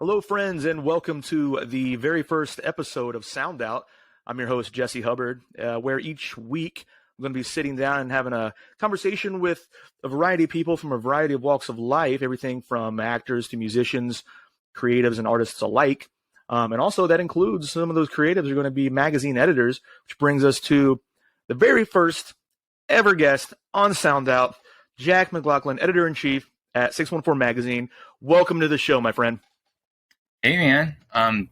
Hello, friends, and welcome to the very first episode of Sound Out. I'm your host, Jesse Hubbard, where each week I'm going to be sitting down and having a conversation with a variety of people from a variety of walks of life, everything from actors to musicians, creatives, and artists alike. And also that includes some of those creatives are going to be magazine editors, which brings us to the very first ever guest on Sound Out, Jack McLaughlin, editor-in-chief at 614 Magazine. Welcome to the show, my friend. Hey, man.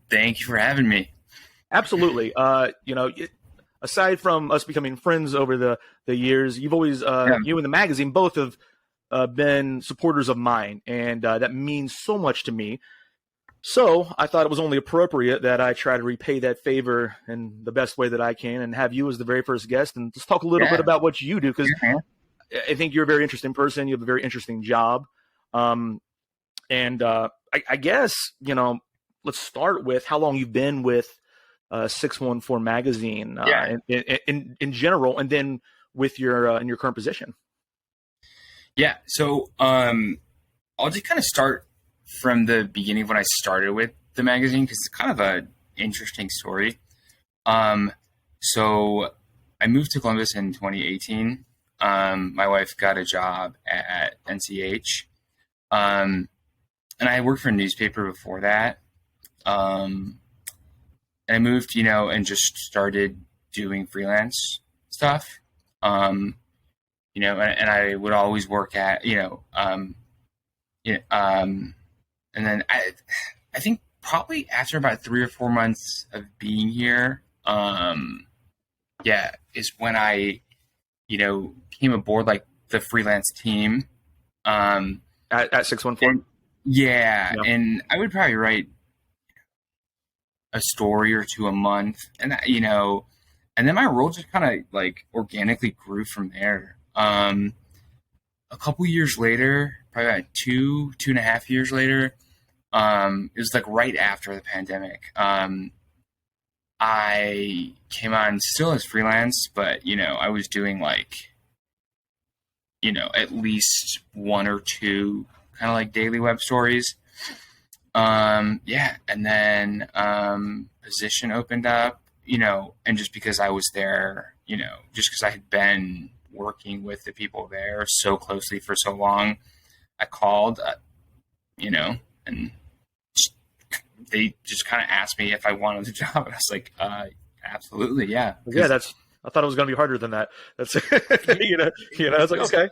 Thank you for having me. Absolutely. Aside from us becoming friends over the years, you've always, you and the magazine both have been supporters of mine, and that means so much to me. So I thought it was only appropriate that I try to repay that favor in the best way that I can and have you as the very first guest and just talk a little bit about what you do, because I think you're a very interesting person. You have a very interesting job. I guess, let's start with how long you've been with 614 Magazine in general, and then with your in your current position. Yeah. So I'll just kind of start from the beginning of when I started with the magazine, because it's kind of an interesting story. So I moved to Columbus in 2018. My wife got a job at NCH. And I worked for a newspaper before that. And I moved, and just started doing freelance stuff. And I would always work at, and then I think probably after about 3 or 4 months of being here, is when I, came aboard like the freelance team. At 614? Yeah. And I would probably write a story or two a month, and and then my role just kind of like organically grew from there. A couple years later, probably about 2.5 years later, it was like right after the pandemic. I came on still as freelance, but I was doing like, at least 1 or 2 kind of like daily web stories. And then position opened up, and just because I was there, just because I had been working with the people there so closely for so long, I called, and they just kind of asked me if I wanted the job. And I was like, absolutely. Yeah. Yeah. I thought it was going to be harder than that. That's, it's like, okay.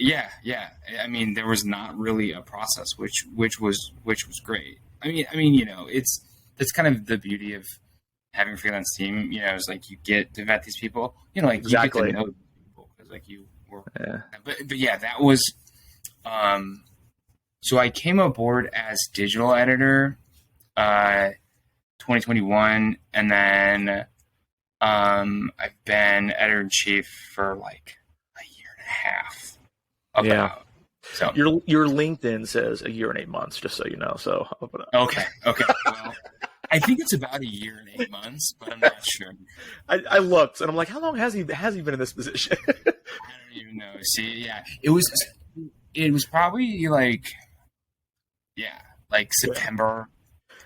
Yeah. Yeah. I mean, there was not really a process, which was great. I mean, it's kind of the beauty of having a freelance team, is like you get to vet these people, like exactly. You get to know people because like you work. Yeah. But yeah, that was, so I came aboard as digital editor, 2021. And then, I've been editor in chief for like a year and a half. About. So your LinkedIn says a year and 8 months, just so you know. So okay. Well, I think it's about a year and 8 months, but I'm not sure. I looked and I'm like, how long has he been in this position? I don't even know. See, yeah, it was probably like September.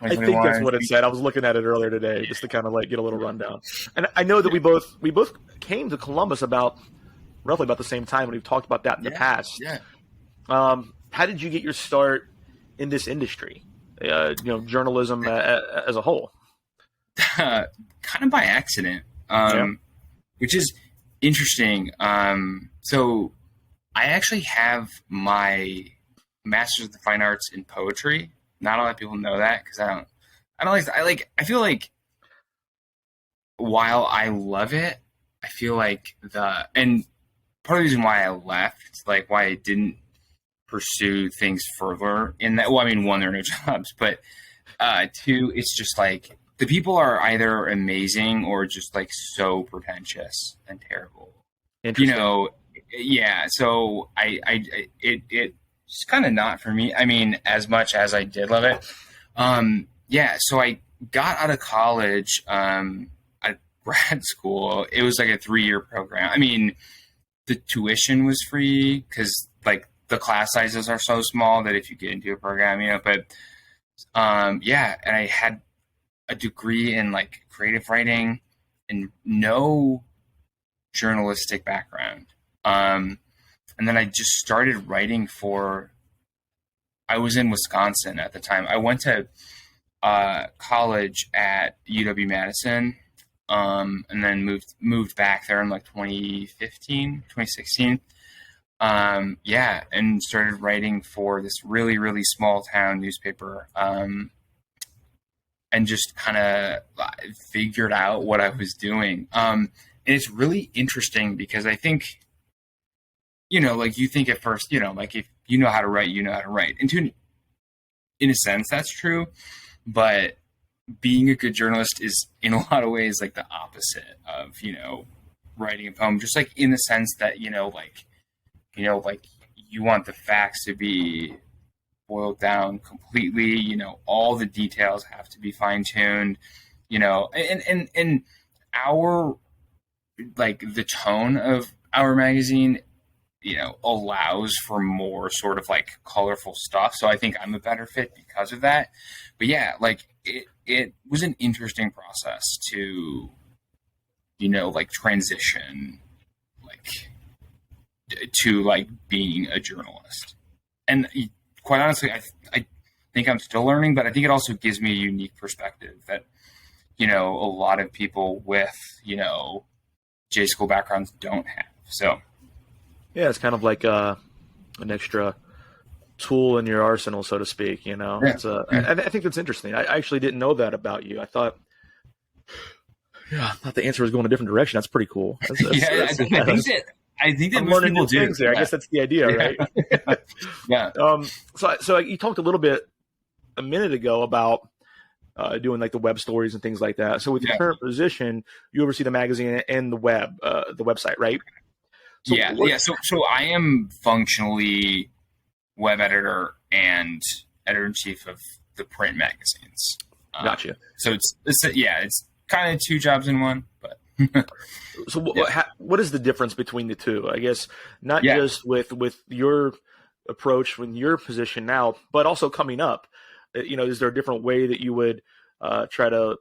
I think that's what it said. I was looking at it earlier today just to kind of like get a little rundown. And I know that we both came to Columbus roughly about the same time, and we've talked about that in the past. Yeah. How did you get your start in this industry? Journalism as a whole. Kind of by accident, which is interesting. So I actually have my master's of the fine arts in poetry. Not a lot of people know that because I feel like while I love it, I feel like and part of the reason why I left, like why I didn't pursue things further in that. Well, I mean, 1, there are no jobs, but 2, it's just like the people are either amazing or just like so pretentious and terrible. Yeah. So it's kind of not for me. I mean, as much as I did love it. So I got out of college, at grad school. It was like a 3-year program. I mean, the tuition was free because like the class sizes are so small that if you get into a program, but Yeah, and I had a degree in like creative writing and no journalistic background. And then I just started writing for. I was in Wisconsin at the time. I went to college at UW Madison, and then moved back there in like 2015, 2016. Yeah, and started writing for this really, really small town newspaper, and just kind of figured out what I was doing. And it's really interesting because I think, like you think at first, like if you know how to write, you know how to write. And in a sense, that's true. But being a good journalist is in a lot of ways like the opposite of, writing a poem, just like in the sense that, like you want the facts to be boiled down completely, all the details have to be fine tuned, and our, like the tone of our magazine, allows for more sort of like colorful stuff. So I think I'm a better fit because of that. But yeah, like it was an interesting process to, like transition, like to like being a journalist. And quite honestly, I think I'm still learning, but I think it also gives me a unique perspective that, a lot of people with, J school backgrounds don't have. So Yeah, it's kind of like an extra tool in your arsenal, so to speak. yeah. It's I think that's interesting. I actually didn't know that about you. I thought the answer was going a different direction. That's pretty cool. I think that I'm most learning people new things do. there. Yeah. I guess that's the idea, right? Yeah. So you talked a little bit a minute ago about doing like the web stories and things like that. So with your current position, you oversee the magazine and the website, right? So Yeah. So I am functionally web editor and editor in chief of the print magazines. Gotcha. So it's kind of two jobs in one, but. So what is the difference between the two? I guess not just with your approach in your position now, but also coming up. Is there a different way that you would try to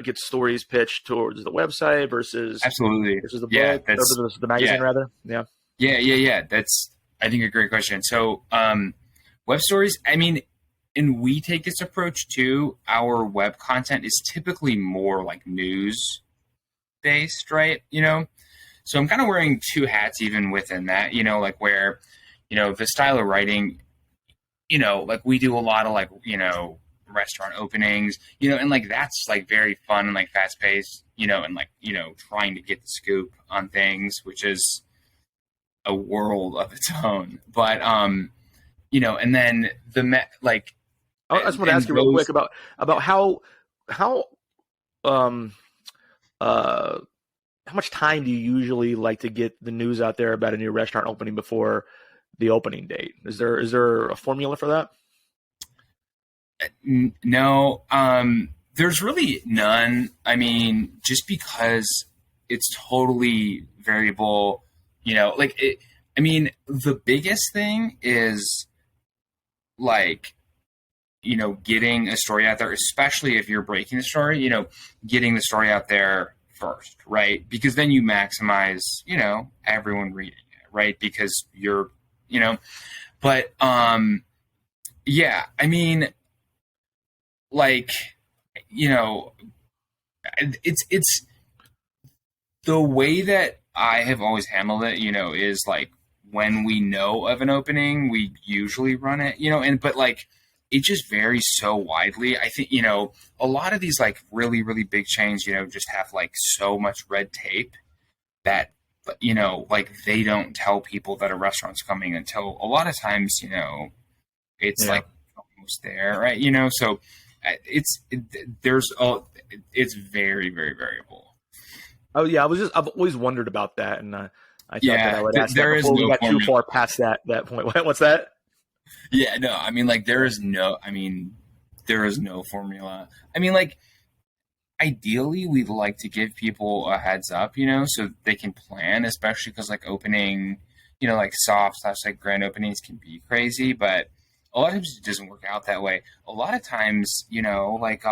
get stories pitched towards the website versus absolutely versus the book or the magazine rather? Yeah. That's, I think, a great question. So web stories, I mean, and we take this approach too. Our web content is typically more like news based, right? So I'm kind of wearing two hats even within that, like where, the style of writing, like we do a lot of like, restaurant openings, and like that's like very fun and like fast paced, and like, trying to get the scoop on things, which is a world of its own. But, and then I just want to ask you real quick about how much time do you usually like to get the news out there about a new restaurant opening before the opening date? Is there a formula for that? No, there's really none. I mean, just because it's totally variable, I mean, the biggest thing is like, getting a story out there, especially if you're breaking the story, getting the story out there first, right? Because then you maximize, everyone reading it, right? Because you're, but, yeah, I mean, like, it's the way that I have always handled it, is like when we know of an opening, we usually run it, but like, it just varies so widely. I think, a lot of these like really, really big chains, just have like so much red tape that, like they don't tell people that a restaurant's coming until a lot of times, it's like almost there, right? So it's very, very variable. Oh yeah, I've always wondered about that, and I thought that I would ask there that before we got formula. too far past that point. What's that? Yeah, no, I mean, like, there is no formula. I mean, like, ideally, we'd like to give people a heads up, so they can plan, especially because, like, opening, like, soft / like grand openings can be crazy. But a lot of times it doesn't work out that way. A lot of times, like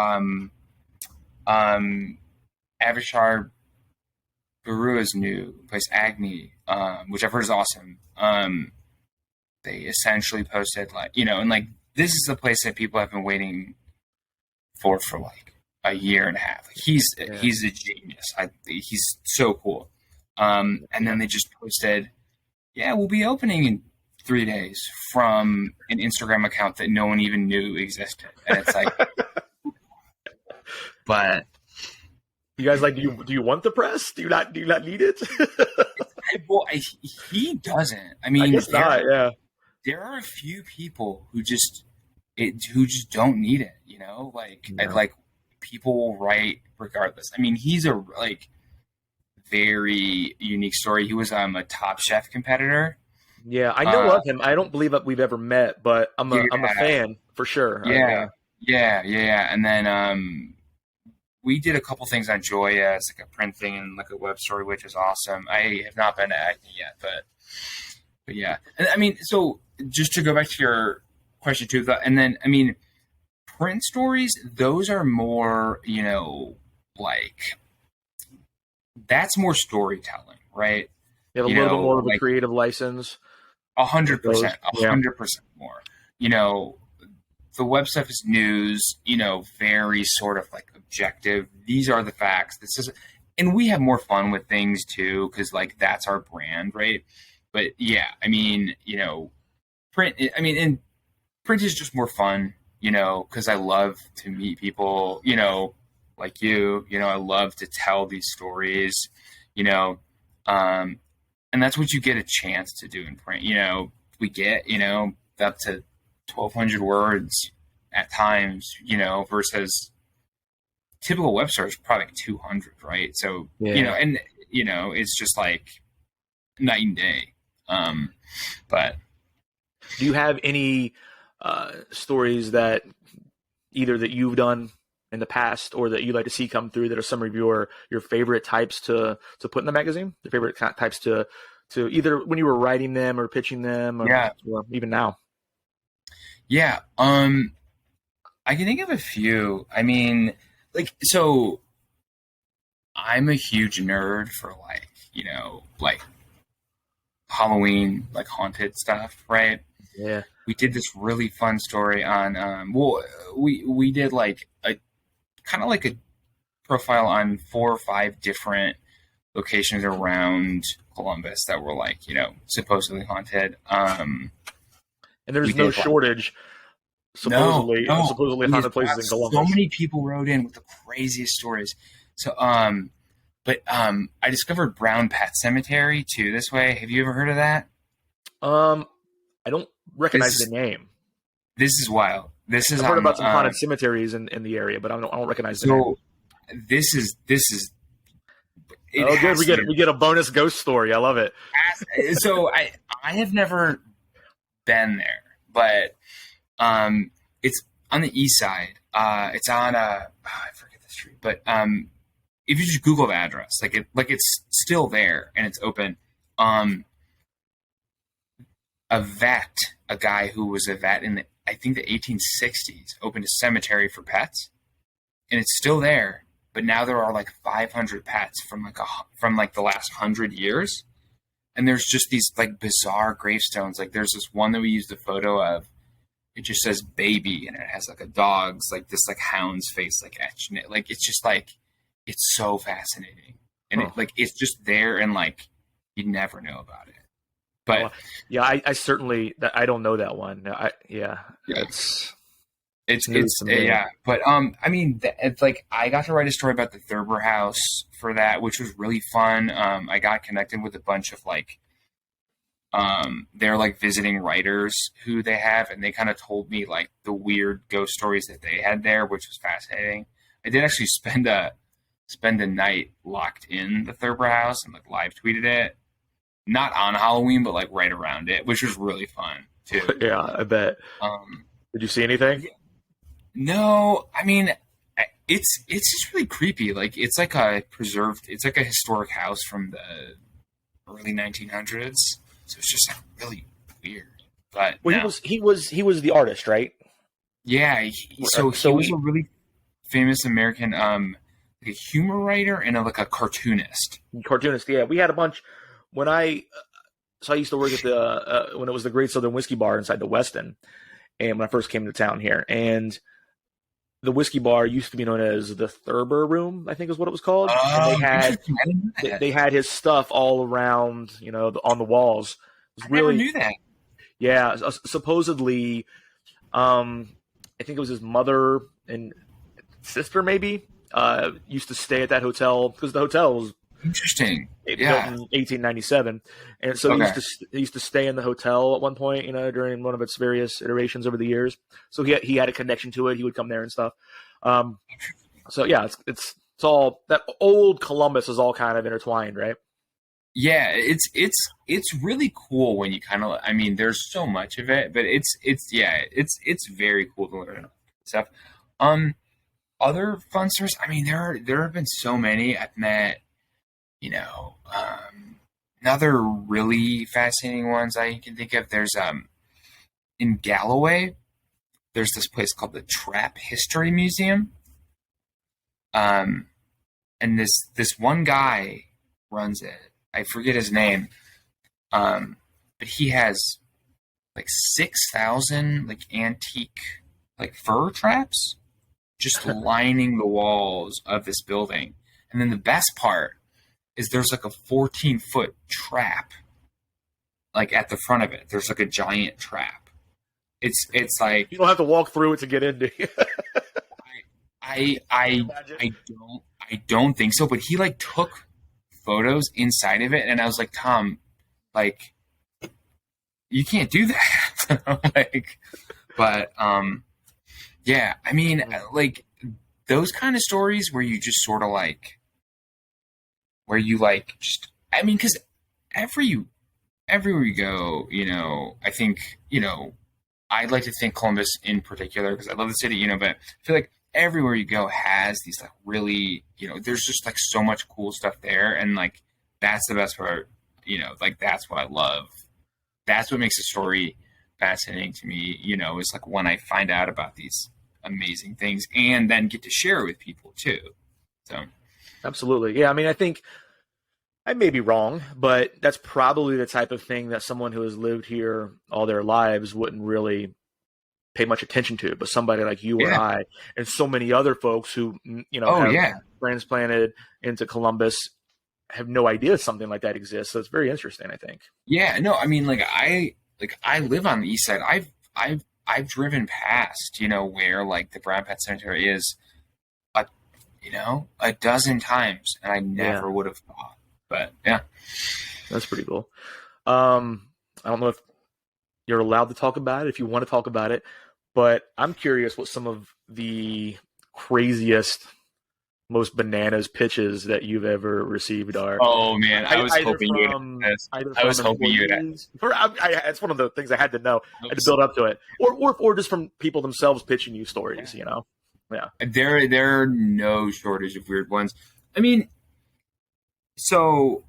Avishar Barua's new place, Agni, which I've heard is awesome. They essentially posted and like this is the place that people have been waiting for like a year and a half. He's a genius. He's so cool. And then they just posted, we'll be opening in 3 days from an Instagram account that no one even knew existed. And it's like, but you guys do you want the press? Do you not need it? He doesn't. I mean, I guess not. Yeah. There are a few people who just don't need it, like people will write regardless. I mean, he's a very unique story. He was a Top Chef competitor. Yeah, I know of him. I don't believe that we've ever met, but I'm a fan for sure. Yeah. And then we did a couple things on Joya. It's like a print thing and like a web story, which is awesome. I have not been to Acme yet, but yeah. And I mean, so just to go back to your question too, and then I mean, print stories, those are more, like that's more storytelling, right? You have a little bit more of a creative license. 100%, 100% more. The web stuff is news, very sort of like objective. These are the facts. This is, and we have more fun with things too, because like that's our brand, right? But yeah, I mean, print. I mean, and print is just more fun, because I love to meet people, like you. I love to tell these stories, and that's what you get a chance to do in print. We get, up to 1,200 words at times, versus typical web story is probably like 200, right? So, and, it's just like night and day. But do you have any stories that either that you've done in the past or that you like to see come through that are some of your favorite types to put in the magazine? Your favorite types to either when you were writing them or pitching them or even now? Yeah. I can think of a few. I mean, so I'm a huge nerd for like Halloween, like haunted stuff, right? Yeah. We did this really fun story on, we did like a kind of like a profile on 4 or 5 different locations around Columbus that were like, supposedly haunted. And there's no shortage, supposedly haunted places in Columbus. So many people wrote in with the craziest stories. So, but I discovered Brown Pet Cemetery too this way. Have you ever heard of that? I don't recognize the name. This is wild. I've heard about some haunted cemeteries in the area, but I don't recognize the name. This is. Good. We get a bonus ghost story. I love it. So I have never been there, but it's on the east side. It's on I forget the street, but if you just Google the address, it's still there and it's open. A guy who was a vet in I think the 1860s opened a cemetery for pets, and it's still there. But now there are like 500 pets from the last 100 years, and there's just these like bizarre gravestones. Like there's this one that we used a photo of. It just says baby, and it has like a dog's like this like hound's face like etched in it. Like it's just like it's so fascinating, and it's just there, and like you'd never know about it. But I certainly I don't know that one. It's but I mean, it's like I got to write a story about the Thurber House for that, which was really fun. I got connected with a bunch of like they're like visiting writers who they have, and they kind of told me like the weird ghost stories that they had there, which was fascinating. I did actually spend a night locked in the Thurber House and like live tweeted it, not on Halloween, but like right around it, which was really fun too. Yeah, I bet. Did you see anything? No, I mean, it's just really creepy. Like it's like a historic house from the early 1900s. So it's just like really weird. But Well, no. he was the artist, right? Yeah, so he So was a really famous American like a humor writer and like a cartoonist. cartoonist. Yeah, we had a bunch when I used to work at the when it was the Great Southern Whiskey Bar inside the Westin, and when I first came to town here, and the whiskey bar used to be known as the Thurber Room, I think is what it was called, and Oh, interesting. I didn't know that. they had his stuff all around, on the walls. It was I never really, knew that. yeah. Supposedly, I think it was his mother and sister maybe used to stay at that hotel because the hotel was Interesting. built Yeah. in 1897, and so Okay. he used to stay in the hotel at one point, during one of its various iterations over the years. So he had a connection to it. He would come there and stuff. Um, so yeah, it's all that old Columbus is all kind of intertwined, right? Yeah, it's really cool when you kind of, I mean, there's so much of it, but it's very cool to learn stuff. Um, Other fun stories. I mean, there have been so many. I've met, you know, another really fascinating ones I can think of. There's in Galloway, there's this place called the Trap History Museum. And this one guy runs it. I forget his name. But he has like 6,000 like antique like fur traps just lining the walls of this building. And then the best part is there's like a 14-foot trap like at the front of it. There's like a giant trap. It's like You don't have to walk through it to get into. I I I don't think so, but he like took photos inside of it and I was like, Tom, like you can't do that. Like but yeah, I mean like those kind of stories where you just sort of like where you like just I mean cuz everywhere you go, I think, I'd like to think Columbus in particular because I love the city, but I feel like everywhere you go has these like really, there's just like so much cool stuff there, and like that's the best part, like that's what I love. That's what makes a story fascinating to me, is like when I find out about these amazing things and then get to share it with people too. So Absolutely, yeah. I mean, I think I may be wrong, but that's probably the type of thing that someone who has lived here all their lives wouldn't really pay much attention to. But somebody like you or yeah. I, and so many other folks who, Oh have yeah. transplanted into Columbus, have no idea something like that exists. So it's very interesting, I think. Yeah, no, I mean, I live on the east side. I've driven past, where like the Brown Pet Cemetery is, a, a dozen times, and I never would have thought. But yeah, that's pretty cool. I don't know if you're allowed to talk about it, if you want to talk about it, but I'm curious what some of the craziest, most bananas pitches that you've ever received are. Oh man, I was hoping you would ask this. I was hoping you would ask. It's one of the things I had to know. I had to build up to it, or just from people themselves pitching you stories. Yeah. There are no shortage of weird ones. I mean, so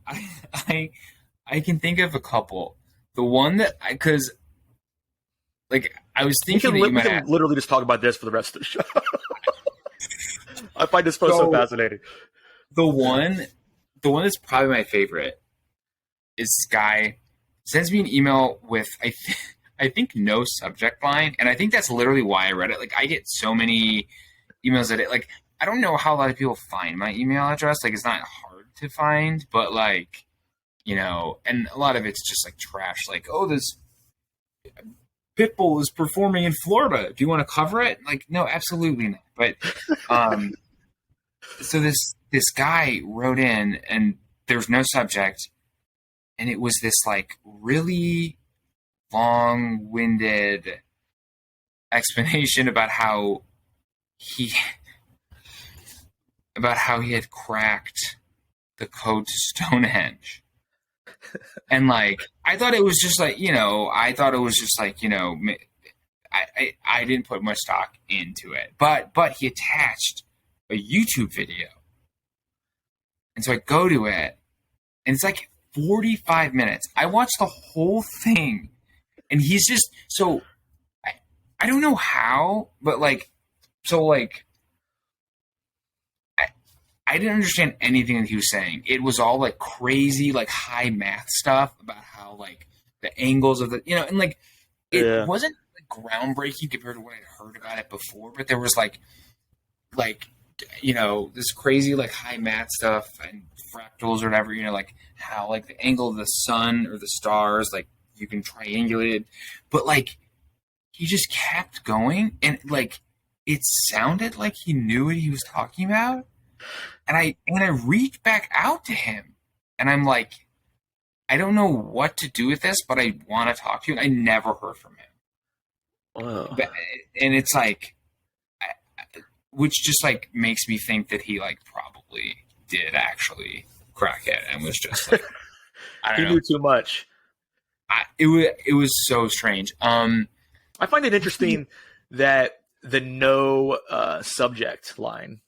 I can think of a couple. The one that because like I was thinking we can literally just talk about this for the rest of the show. I find this post so fascinating. The one that's probably my favorite is this guy sends me an email with I think no subject line, and I think that's literally why I read it. Like I get so many emails that like I don't know how a lot of people find my email address. Like it's not hard to find, but like and a lot of it's just like trash. Like this Pitbull is performing in Florida. Do you want to cover it? Like no, absolutely not. But so this guy wrote in and there's no subject, and it was this like really long-winded explanation about how he had cracked the code to Stonehenge. And like I thought it was just like I didn't put much stock into it, but he attached a YouTube video, and so I go to it, and it's like 45 minutes. I watched the whole thing, And he's just so I don't know how, but like so like I didn't understand anything that he was saying. It was all like crazy, like high math stuff about how like the angles of the and like it wasn't like, groundbreaking compared to what I'd heard about it before, but there was like this crazy like high math stuff and fractals or whatever, like how like the angle of the sun or the stars, like you can triangulate it, but like he just kept going and like it sounded like he knew what he was talking about. And I reached back out to him and I'm like, I don't know what to do with this, but I want to talk to you. And I never heard from him. Wow. And it's like, which just like makes me think that he like probably did actually crack it and was just like, I don't know. He knew too much. It was so strange. I find it interesting that the no subject line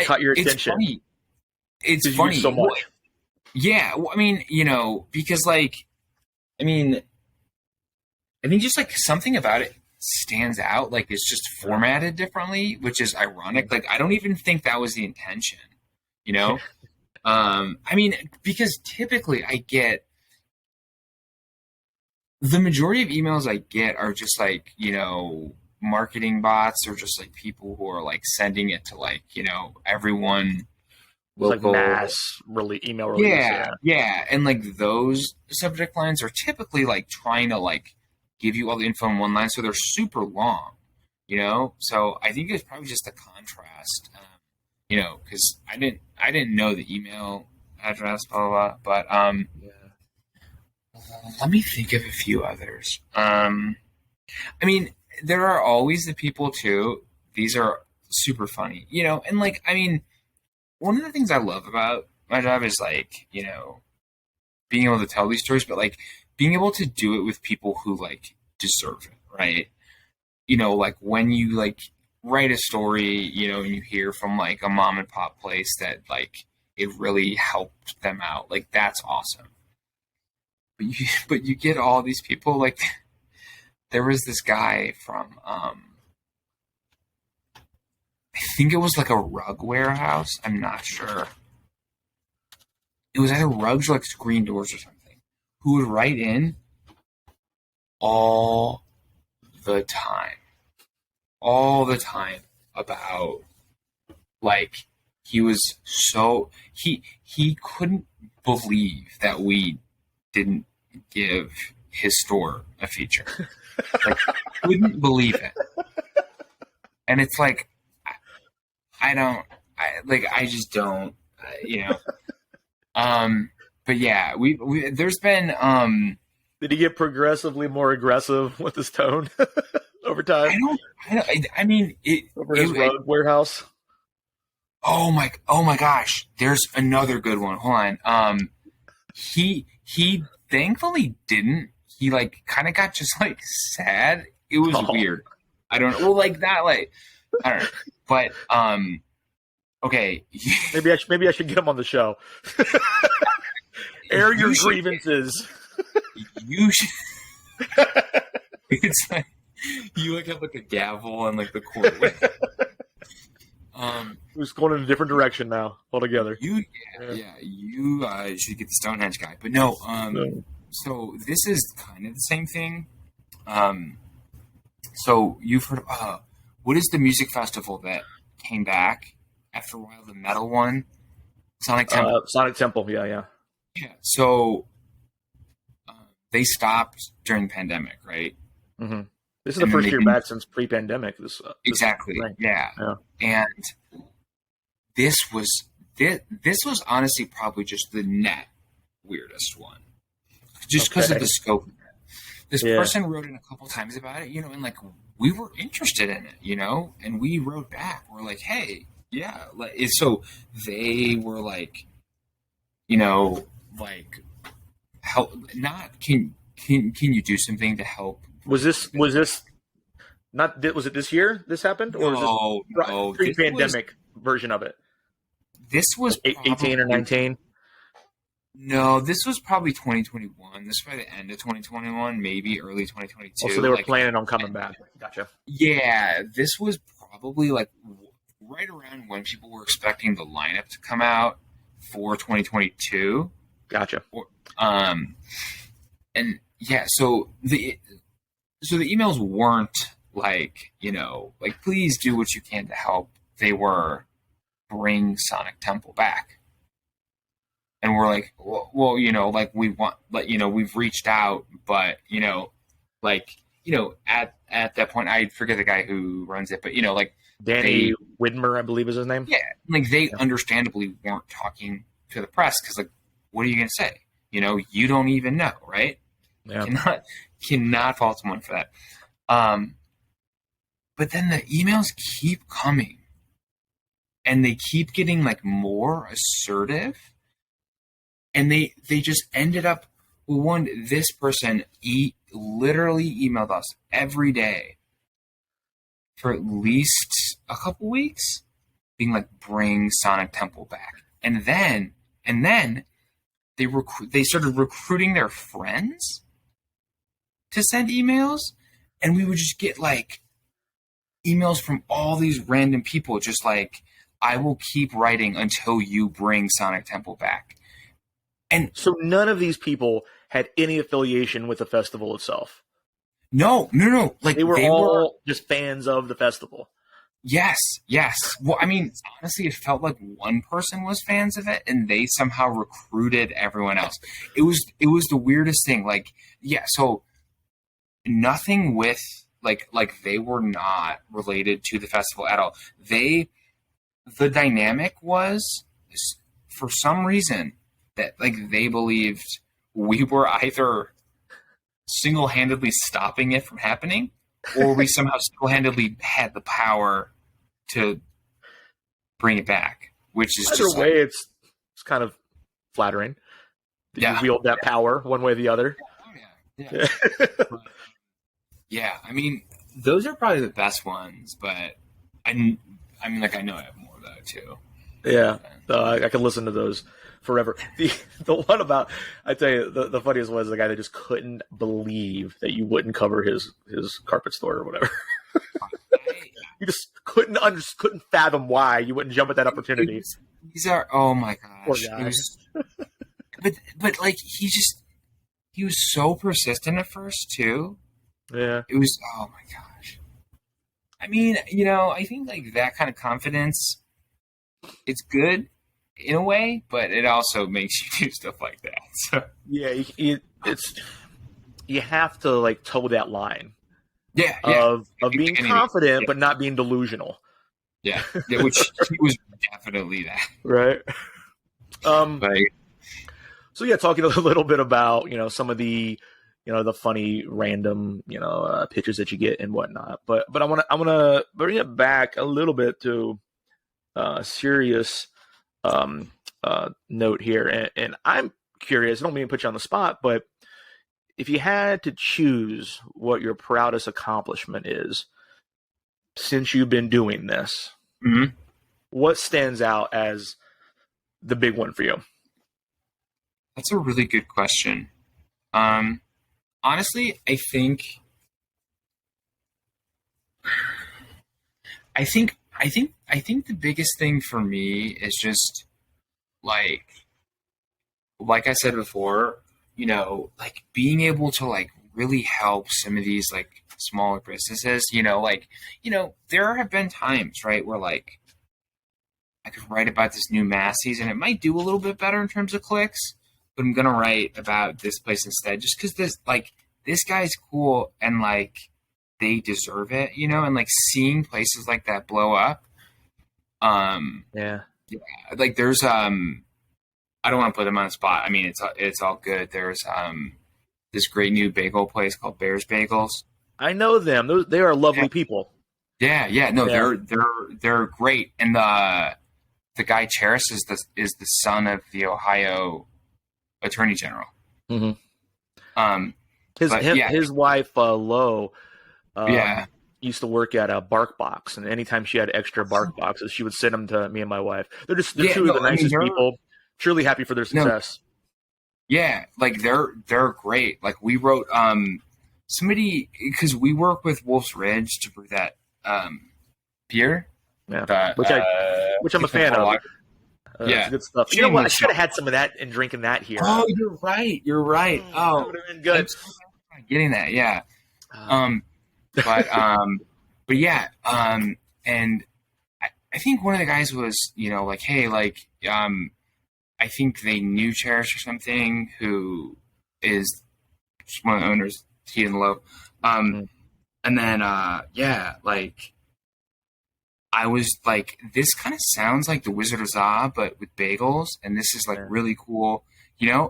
caught your attention. It's funny. So much. Well, yeah. Well, I mean, because like, I mean, I think just like something about it stands out. Like it's just formatted differently, which is ironic. Like I don't even think that was the intention, I mean, because typically I get the majority of emails I get are just like, marketing bots or just like people who are like sending it to like, everyone local. Like mass email release. Yeah. And like those subject lines are typically like trying to like give you all the info in one line. So they're super long, So I think it's probably just a contrast, because I didn't know the email address, blah, blah, blah. But, let me think of a few others. I mean, there are always the people too. These are super funny, and like, I mean, one of the things I love about my job is like, being able to tell these stories, but like being able to do it with people who like deserve it, right? Like when you like write a story, and you hear from like a mom and pop place that like it really helped them out, like that's awesome. But you get all these people like there was this guy from I think it was like a rug warehouse. I'm not sure. It was either rugs or like screen doors or something. Who would write in all the time about like he was so he couldn't believe that we didn't give his store a feature. Like, couldn't believe it. And it's like, I just don't, but yeah, there's been, did he get progressively more aggressive with his tone over time? I mean, over his rug warehouse. Oh my gosh. There's another good one. Hold on. He thankfully didn't. He like kind of got just like sad. It was weird. I don't know. Well, like that, like I don't know. But okay. maybe I should get him on the show. Air your grievances. You should. It's like you like have like a gavel and like the court. Who's going in a different direction now altogether? You should get the Stonehenge guy, but no. So this is kind of the same thing. So you've heard of what is the music festival that came back after a while? The metal one, Sonic Temple. Sonic Temple, yeah. So they stopped during the pandemic, right? Mm-hmm. This is the first year back since pre-pandemic. Exactly, yeah. And this was honestly probably just the net weirdest one, just because of the scope of it. This person wrote in a couple times about it, and like we were interested in it, and we wrote back. We're like, hey, yeah. So they were like, like help. Not can you do something to help? Was this not? Was it this year? This happened, or was this pre-pandemic version of it? This was 18 or 19. No, this was probably 2021. This was by the end of 2021, maybe early 2022. Oh, so they were like, planning on coming back. Gotcha. yeah, this was probably like right around when people were expecting the lineup to come out for 2022. Gotcha. And yeah, so the emails weren't like, like please do what you can to help. They were bring Sonic Temple back. And we're like, well, like we want, like, we've reached out, but, like, at that point, I forget the guy who runs it, but, like Danny Widmer, I believe is his name. Yeah. Like they understandably weren't talking to the press because, like, what are you going to say? You don't even know, right? Yeah. Cannot fault someone for that. But then the emails keep coming and they keep getting like more assertive. And they just ended up, this person literally emailed us every day for at least a couple weeks, being like, bring Sonic Temple back. And then they started recruiting their friends to send emails, and we would just get like emails from all these random people, just like, I will keep writing until you bring Sonic Temple back. And so none of these people had any affiliation with the festival itself. No. Like they were just fans of the festival. Yes. Well, I mean, honestly, it felt like one person was fans of it, and they somehow recruited everyone else. It was the weirdest thing. Like, yeah, so nothing with like they were not related to the festival at all. The dynamic was, for some reason, that like they believed we were either single-handedly stopping it from happening, or we somehow single-handedly had the power to bring it back, which is either way, it's kind of flattering. You wield that power one way or the other. Yeah. Yeah, I mean, those are probably the best ones, but I mean, like, I know I have more though too. Yeah, I could listen to those forever. The one about, I tell you, the funniest was the guy that just couldn't believe that you wouldn't cover his carpet store or whatever. You just couldn't fathom why you wouldn't jump at that opportunity. These are, oh my gosh. Poor guy. But like he was so persistent at first too. Yeah. It was, oh my gosh. I mean, I think like that kind of confidence, it's good in a way, but it also makes you do stuff like that. So yeah, you have to like toe that line. Yeah. Of being confident but not being delusional. Yeah, which he was definitely that. Right. So yeah, talking a little bit about some of the the funny random pictures that you get and whatnot, but I want to bring it back a little bit to a serious note here, and I'm curious. I don't mean to put you on the spot, but if you had to choose what your proudest accomplishment is since you've been doing this, mm-hmm. What stands out as the big one for you? That's a really good question. Honestly, I think the biggest thing for me is just like I said before, like being able to like really help some of these like smaller businesses, there have been times, right, where like I could write about this new Massey's and it might do a little bit better in terms of clicks, but I'm going to write about this place instead just because this guy's cool and like they deserve it, and like seeing places like that blow up. Yeah. Like there's, I don't want to put them on the spot. I mean, it's all good. There's, this great new bagel place called Bear's Bagels. I know them. They are lovely people. Yeah. No, they're great. And the guy Cheris is the son of the Ohio Attorney General. Mm-hmm. His wife Lo, used to work at a Bark Box, and anytime she had extra Bark Boxes, she would send them to me and my wife. They're two of the nicest people. Truly happy for their success. Yeah, like they're great. Like we wrote somebody, because we work with Wolf's Ridge to brew that beer. Yeah, That which I'm a it's been fan for a of. lot. It's Yeah, good stuff. You know what? I shameless should have self. had some of that and drinking that here. Oh, you're right. You're right. That Oh, would have been good. I'm so glad I'm getting that. Yeah. Uh, Um, but yeah. And I think one of the guys was, like, hey, like, I think they knew Cherish or something, who is just one of the owners, he and Low. mm, And then, yeah, like, I was like, this kind of sounds like the Wizard of Za, but with bagels, and this is like yeah. really cool,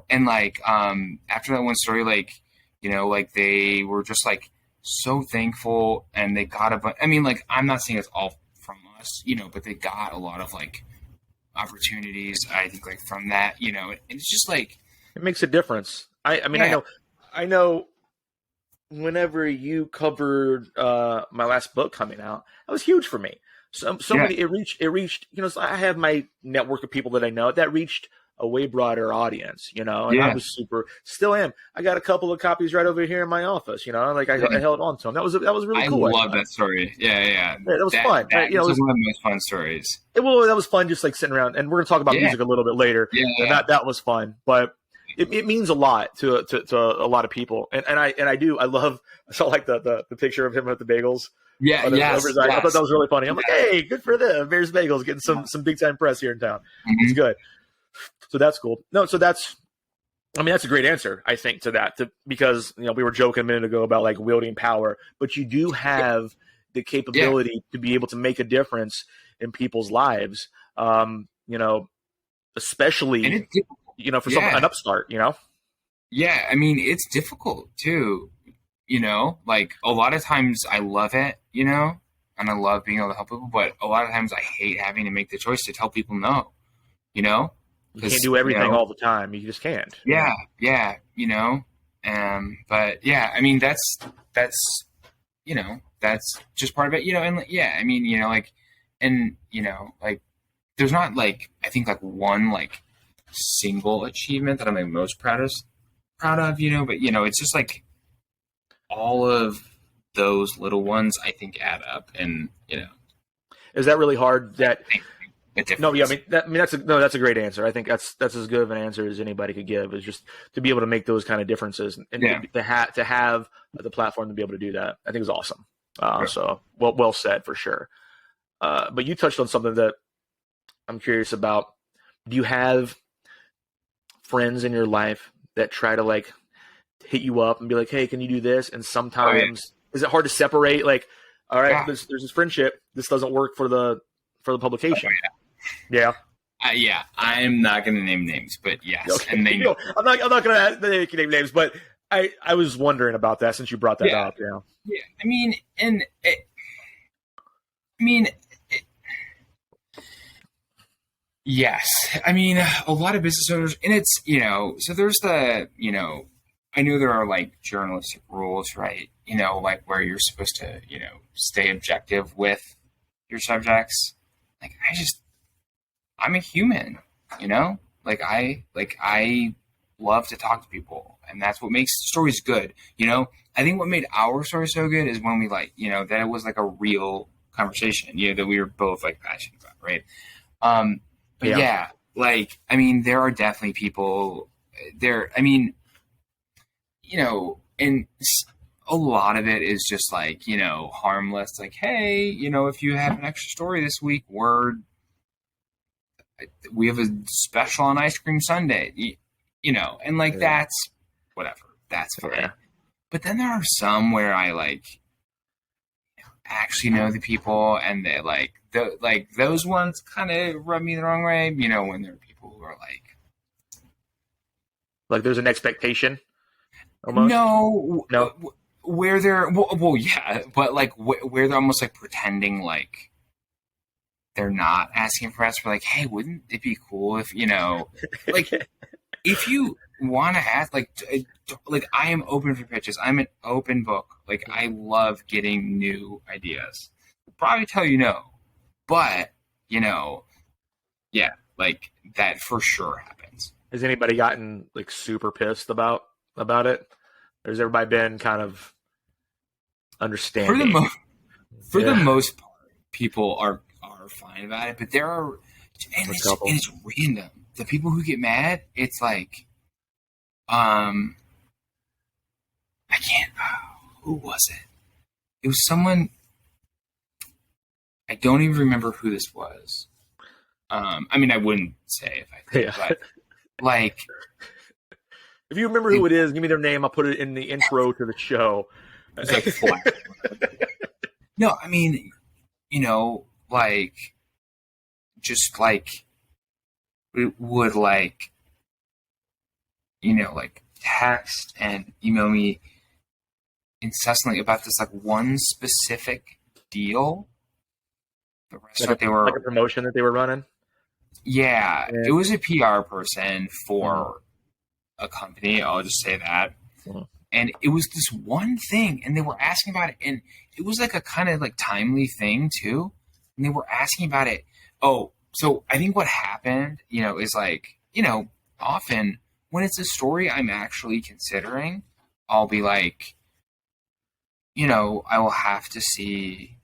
And like, after that one story, like, like they were just like so thankful, and they got a bunch. I mean, like, I'm not saying it's all from us, but they got a lot of like opportunities. I think like from that, and it's just like, It makes a difference. I mean, yeah, I know. Whenever you covered my last book coming out, that was huge for me. So yeah, many it reached. So I have my network of people that I know that reached a way broader audience. And I yeah, was still am. I got a couple of copies right over here in my office. Like I yeah. held on to them. That was really I cool. I love thought. that story. Yeah, yeah. Yeah, that was fun. That Right? was like one of the most fun stories. That was fun, just like sitting around, and we're gonna talk about Yeah, music a little bit later. yeah, And yeah. that was fun, but it means a lot to a lot of people, and I love. I saw like the picture of him with the bagels Yeah, over yes, his eye. I thought yes. that was really funny. I'm like, Yeah. hey, good for them, Bears Bagels getting some big time press here in town. It's Mhm. good, so that's cool. No, so that's. I mean, that's a great answer, I think, to that, because we were joking a minute ago about like wielding power, but you do have the Yeah, capability to be able to make a difference in people's lives. and Especially it's difficult. for Yeah, an upstart. yeah. I mean, it's difficult too. Like a lot of times I love it, and I love being able to help people, but a lot of times I hate having to make the choice to tell people no, You can't because do everything all the time. You just can't. yeah, yeah, but yeah, I mean that's just part of it, and yeah, I mean, like, and like, there's not like, I think like one like single achievement that I'm like most proud of, but it's just like all of those little ones I think add up, and Is that really hard? the No, yeah, difference. that's a great answer. I think that's as good of an answer as anybody could give. Is just to be able to make those kind of differences, and Yeah, to have the platform to be able to do that. I think is awesome. yeah, So well said for sure. But you touched on something that I'm curious about. Do you have friends in your life that try to like hit you up and be like, "Hey, can you do this?" And oh yeah, sometimes is it hard to separate? Like, all right, yeah, there's this friendship. This doesn't work for the oh publication. Yeah. yeah. I'm not gonna name names, but yes, Okay. and they know. I'm not gonna name names, but I was wondering about that since you brought that Yeah, up. Yeah. yeah. I mean, I mean, yes. I mean, a lot of business owners, and it's, so there's I know there are like journalistic rules, right? Like where you're supposed to, stay objective with your subjects. Like, I'm a human, I love to talk to people, and that's what makes stories good. I think what made our story so good is when we that it was like a real conversation, that we were both like passionate about, right? But Yeah. yeah, like, I mean, there are definitely people there. I mean, and a lot of it is just like, harmless. Like, hey, if you have an extra story this week, we have a special on ice cream sundae, and like, Yeah. that's whatever. That's fine. Yeah. But then there are some where I actually know the people, and they those ones kind of rub me the wrong way, when there are people who are like, Like there's an expectation almost. no, No. where they're well, yeah, but like where they're almost like pretending like they're not asking for us, for like, hey, wouldn't it be cool if like, if you want to ask, like, I am open for pitches. I'm an open book. Like, I love getting new ideas. I'll probably tell you no, but yeah, like, that for sure happens. Has anybody gotten like super pissed about it? Or has everybody been kind of understanding? For the most part, people are fine about it, but there are, and it's random. The people who get mad, it's like, I can't. Who was it? It was someone. I don't even remember who this was. I mean, I wouldn't say if I could, but like, if you remember who it is, give me their name. I'll put it in the intro to the show. It's like flat. No, I mean, like, just like, it would like, like text and email me incessantly about this like one specific deal. The restaurant they were like a promotion that they were running. Yeah, it was a PR person for a company. I'll just say that. And it was this one thing, and they were asking about it, and it was like a kind of like timely thing too. And they were asking about it. Oh, so I think what happened, is like, often when it's a story I'm actually considering, I'll be like, I will have to see,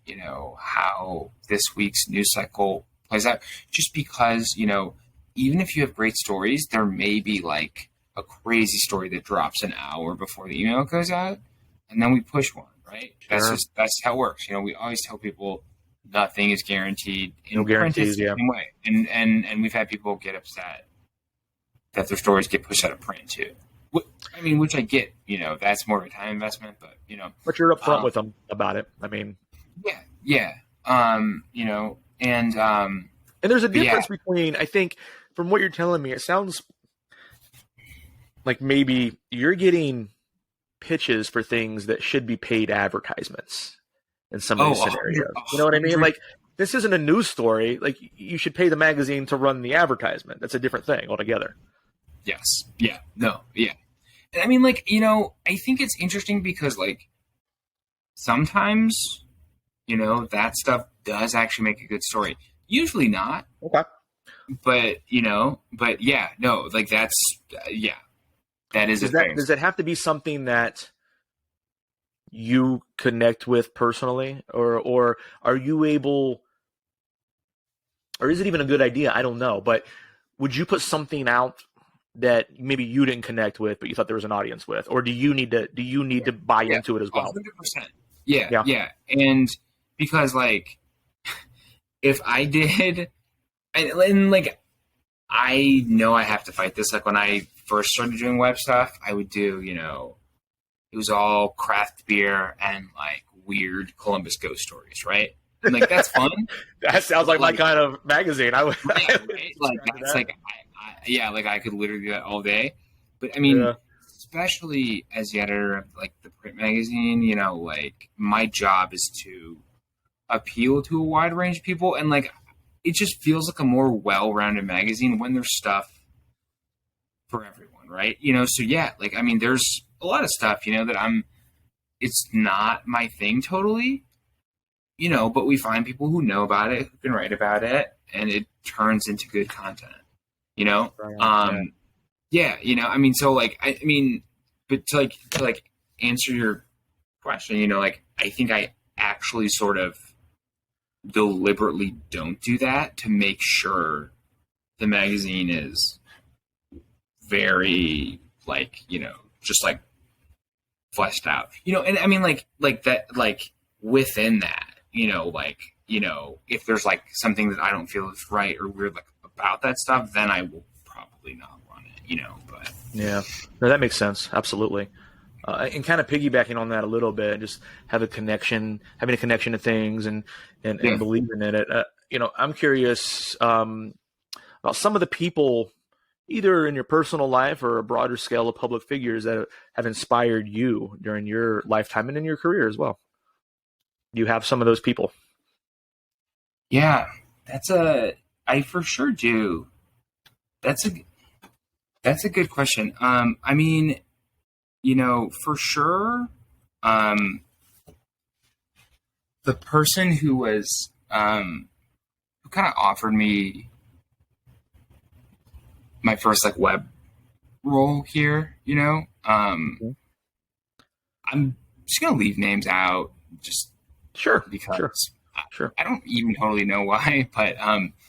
how this week's news cycle plays out. Just because, even if you have great stories, there may be like a crazy story that drops an hour before the email goes out, and then we push one, right? Sure. That's how it works. We always tell people nothing is guaranteed. No guarantees, yeah. Same way. And we've had people get upset that their stories get pushed out of print too. I mean, which I get, that's more of a time investment, but But you're upfront with them about it. I mean, yeah. And there's a difference between, I think, from what you're telling me, it sounds like maybe you're getting pitches for things that should be paid advertisements in some of these scenarios. You know what I mean? Like, this isn't a news story. Like, you should pay the magazine to run the advertisement. That's a different thing altogether. Yes. Yeah. No. Yeah. And I mean, like, I think it's interesting because, like, sometimes, that stuff does actually make a good story. Usually not. Okay. But, but yeah, no, like that's, that is a thing. Does it have to be something that you connect with personally, or are you able, or is it even a good idea? I don't know, but would you put something out that maybe you didn't connect with, but you thought there was an audience with, or do you need to buy into it as well? 100%. Yeah. And because like, if I did, and like, I know I have to fight this. Like when I first started doing web stuff, I would do, it was all craft beer and like weird Columbus ghost stories, right? And like that's fun. That sounds like my kind of magazine. I would, right? Like that's like, like I could literally do that all day. But I mean, especially as the editor of like the print magazine, like my job is to appeal to a wide range of people, and like it just feels like a more well-rounded magazine when there's stuff for everyone, right? So yeah, like I mean, there's a lot of stuff, that it's not my thing totally, but we find people who know about it, who can write about it, and it turns into good content, Right. Yeah, I mean, so like, I mean, but to answer your question, like, I think I actually sort of deliberately don't do that to make sure the magazine is very like, just like fleshed out, and I mean, like that, like within that, if there's like something that I don't feel is right or weird, like about that stuff, then I will probably not run it, but yeah, no, that makes sense. Absolutely. And kind of piggybacking on that a little bit, just having a connection to things and believing in it. I'm curious about some of the people, either in your personal life or a broader scale of public figures, that have inspired you during your lifetime and in your career as well. Do you have some of those people? Yeah, I for sure do. That's a good question. I mean, for sure, the person who was, who kind of offered me my first like web role here, you know. Mhm. I'm just gonna leave names out just Sure, sure, because sure. I don't even totally know why, but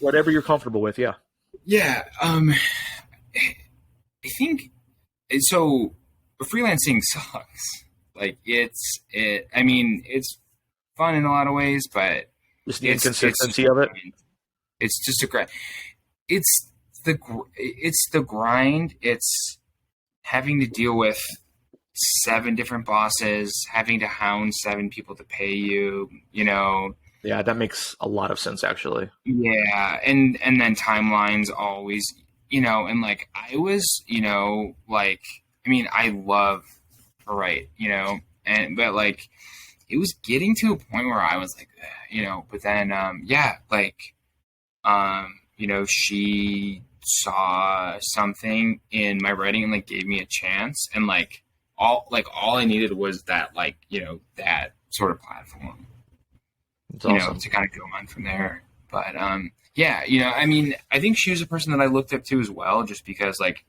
Whatever you're comfortable with, yeah. yeah, I think so. Freelancing sucks. Like I mean, it's fun in a lot of ways, but Just the it's just inconsistency a of it. grind. It's just a grind. It's it's the grind. It's having to deal with 7 different bosses, having to hound 7 people to pay you, you know. Yeah, that makes a lot of sense, actually. Yeah, and then timelines always, you know, and like I was, you know, like I mean, I love to write, you know, and but like it was getting to a point where I was like, you know, but then yeah, like you know, she saw something in my writing and like gave me a chance, and all I needed was that, like, you know, that sort of platform, It's you know, awesome. to kind of go on from there. But yeah, you know, I mean, I think she was a person that I looked up to as well, just because like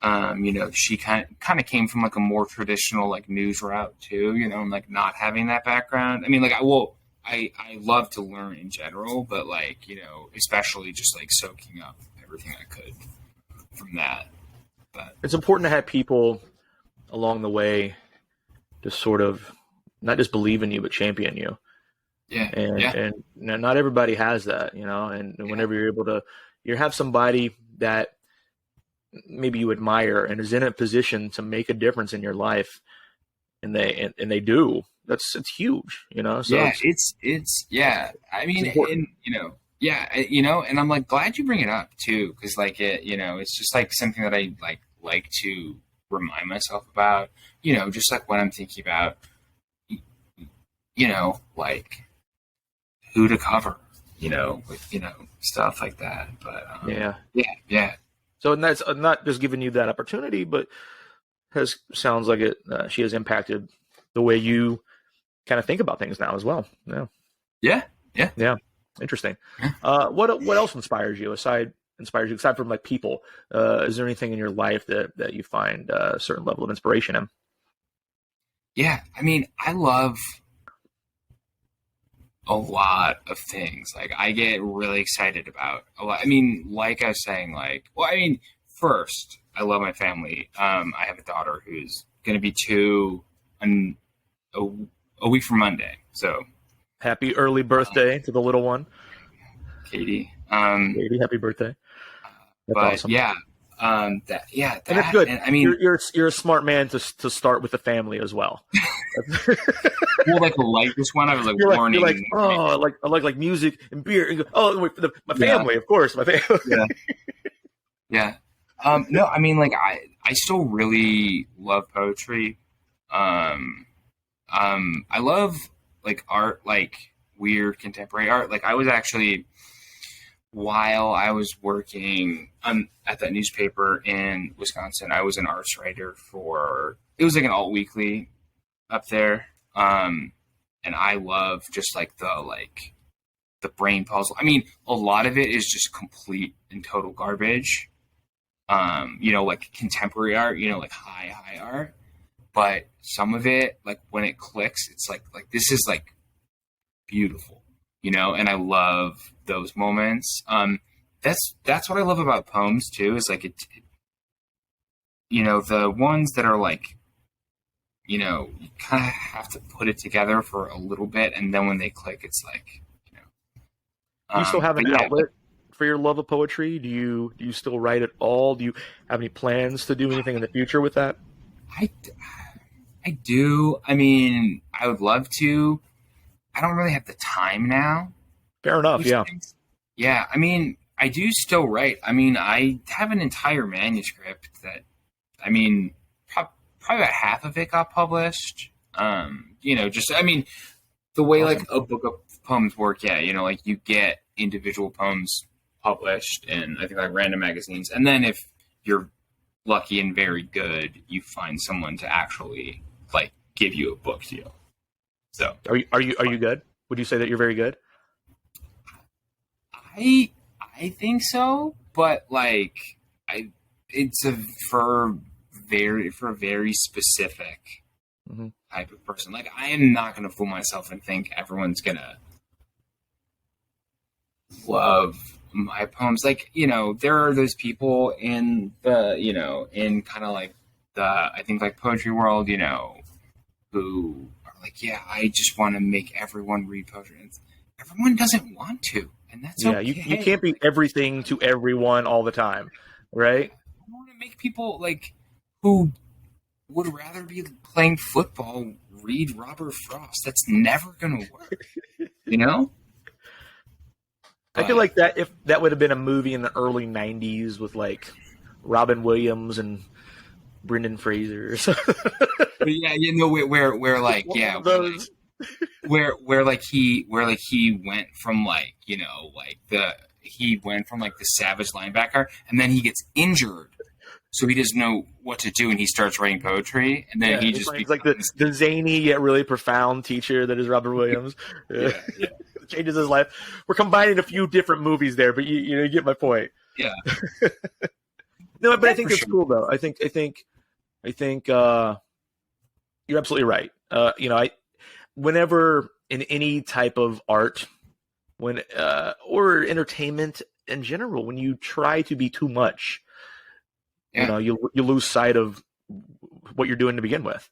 you know, she kind of came from like a more traditional like news route too, you know, and like not having that background. I mean, like I love to learn in general, but like, you know, especially just like soaking up everything I could from that. But It's important to have people along the way to sort of not just believe in you, but champion you. yeah, And yeah, and not everybody has that, you know. And yeah, whenever you're able to, you have somebody that maybe you admire and is in a position to make a difference in your life, and they do. It's huge, you know. So yeah. It's yeah. I it's mean, important. and you know, yeah, you know, and I'm like glad you bring it up too, because like it, you know, it's just like something that I like to remind myself about. You know, just like when I'm thinking about, you know, like who to cover, you know, with, you know, stuff like that. But Yeah. yeah, yeah, So and that's not just giving you that opportunity, but has sounds like it. She has impacted the way you kind of think about things now as well. Yeah. yeah, yeah, Yeah. Interesting. yeah. What else inspires you aside from like people? Is there anything in your life that you find a certain level of inspiration in? Yeah. I mean, I love a lot of things. Like I get really excited about a lot. I mean, like I was saying, like, well, I mean, first, I love my family. I have a daughter who's going to be 2 in a, a week from Monday. So, Happy early birthday to the little one. Katie. Katie, happy birthday. That's But awesome. yeah, yeah, And it's that, good. and I mean, You're a smart man to start with the family as well. well, like this one, I was like You're like, warning. oh, I like music and beer. And oh, wait, my Yeah, family, of course, my family. yeah, yeah. No, I mean, like I still really love poetry. Um, I love like art, like weird contemporary art. Like I was actually, while I was working at that newspaper in Wisconsin, I was an arts writer for. It was like an alt weekly up there. And I love just like the brain puzzle. I mean, a lot of it is just complete and total garbage. You know, like contemporary art, you know, like high art. But some of it, like when it clicks, it's like this is like beautiful, you know, and I love those moments. That's what I love about poems too, is like you know, the ones that are like, you know, you kind of have to put it together for a little bit, and then when they click, it's like, you know. Do you still have But an yeah, outlet for your love of poetry? Do you still write at all? Do you have any plans to do anything in the future with that? I I do. I mean, I would love to. I don't really have the time now. Fair enough. Which Yeah. things? Yeah, I mean, I do still write. I mean, I have an entire manuscript that, I mean, probably about half of it got published. You know, just I mean, the way like Awesome. a book of poems work, yeah, you know, like you get individual poems published in I think like random magazines, and then if you're lucky and very good, you find someone to actually like give you a book deal. So Are you good? Would you say that you're very good? I I think so, but like I it's for a very specific type of person. Like, I am not going to fool myself and think everyone's going to love my poems. Like, there are those people in the, in kind of like I think like poetry world, who are like, yeah, I just want to make everyone read poetry. And everyone doesn't want to, and that's okay. You can't be everything to everyone all the time, right? I want to make people like who would rather be playing football read Robert Frost. That's never going to work, I feel like that if that would have been a movie in the early '90s with like Robin Williams and Brendan Fraser. Yeah, where like yeah, where he went from like he went from like the savage linebacker, and then he gets injured, so he doesn't know what to do, and he starts writing poetry, and then he just becomes like the zany yet really profound teacher that is Robert Williams. Yeah. Changes his life. We're combining a few different movies there, but you get my point. Yeah. No, but I think it's cool though. I think you're absolutely right. Whenever in any type of art, or entertainment in general, when you try to be too much, you lose sight of what you're doing to begin with.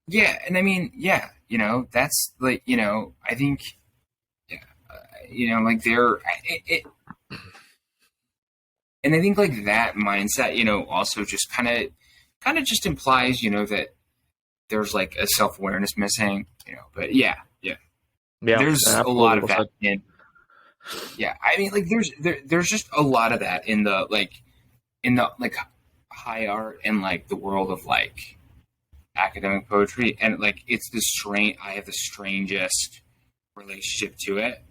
Yeah, and I mean, that's like, I think, like and I think like that mindset, also just kind of just implies, that there's like a self-awareness missing, but there's a lot of that in, I mean, like there's just a lot of that in the high art and like the world of like academic poetry, and like I have the strangest relationship to it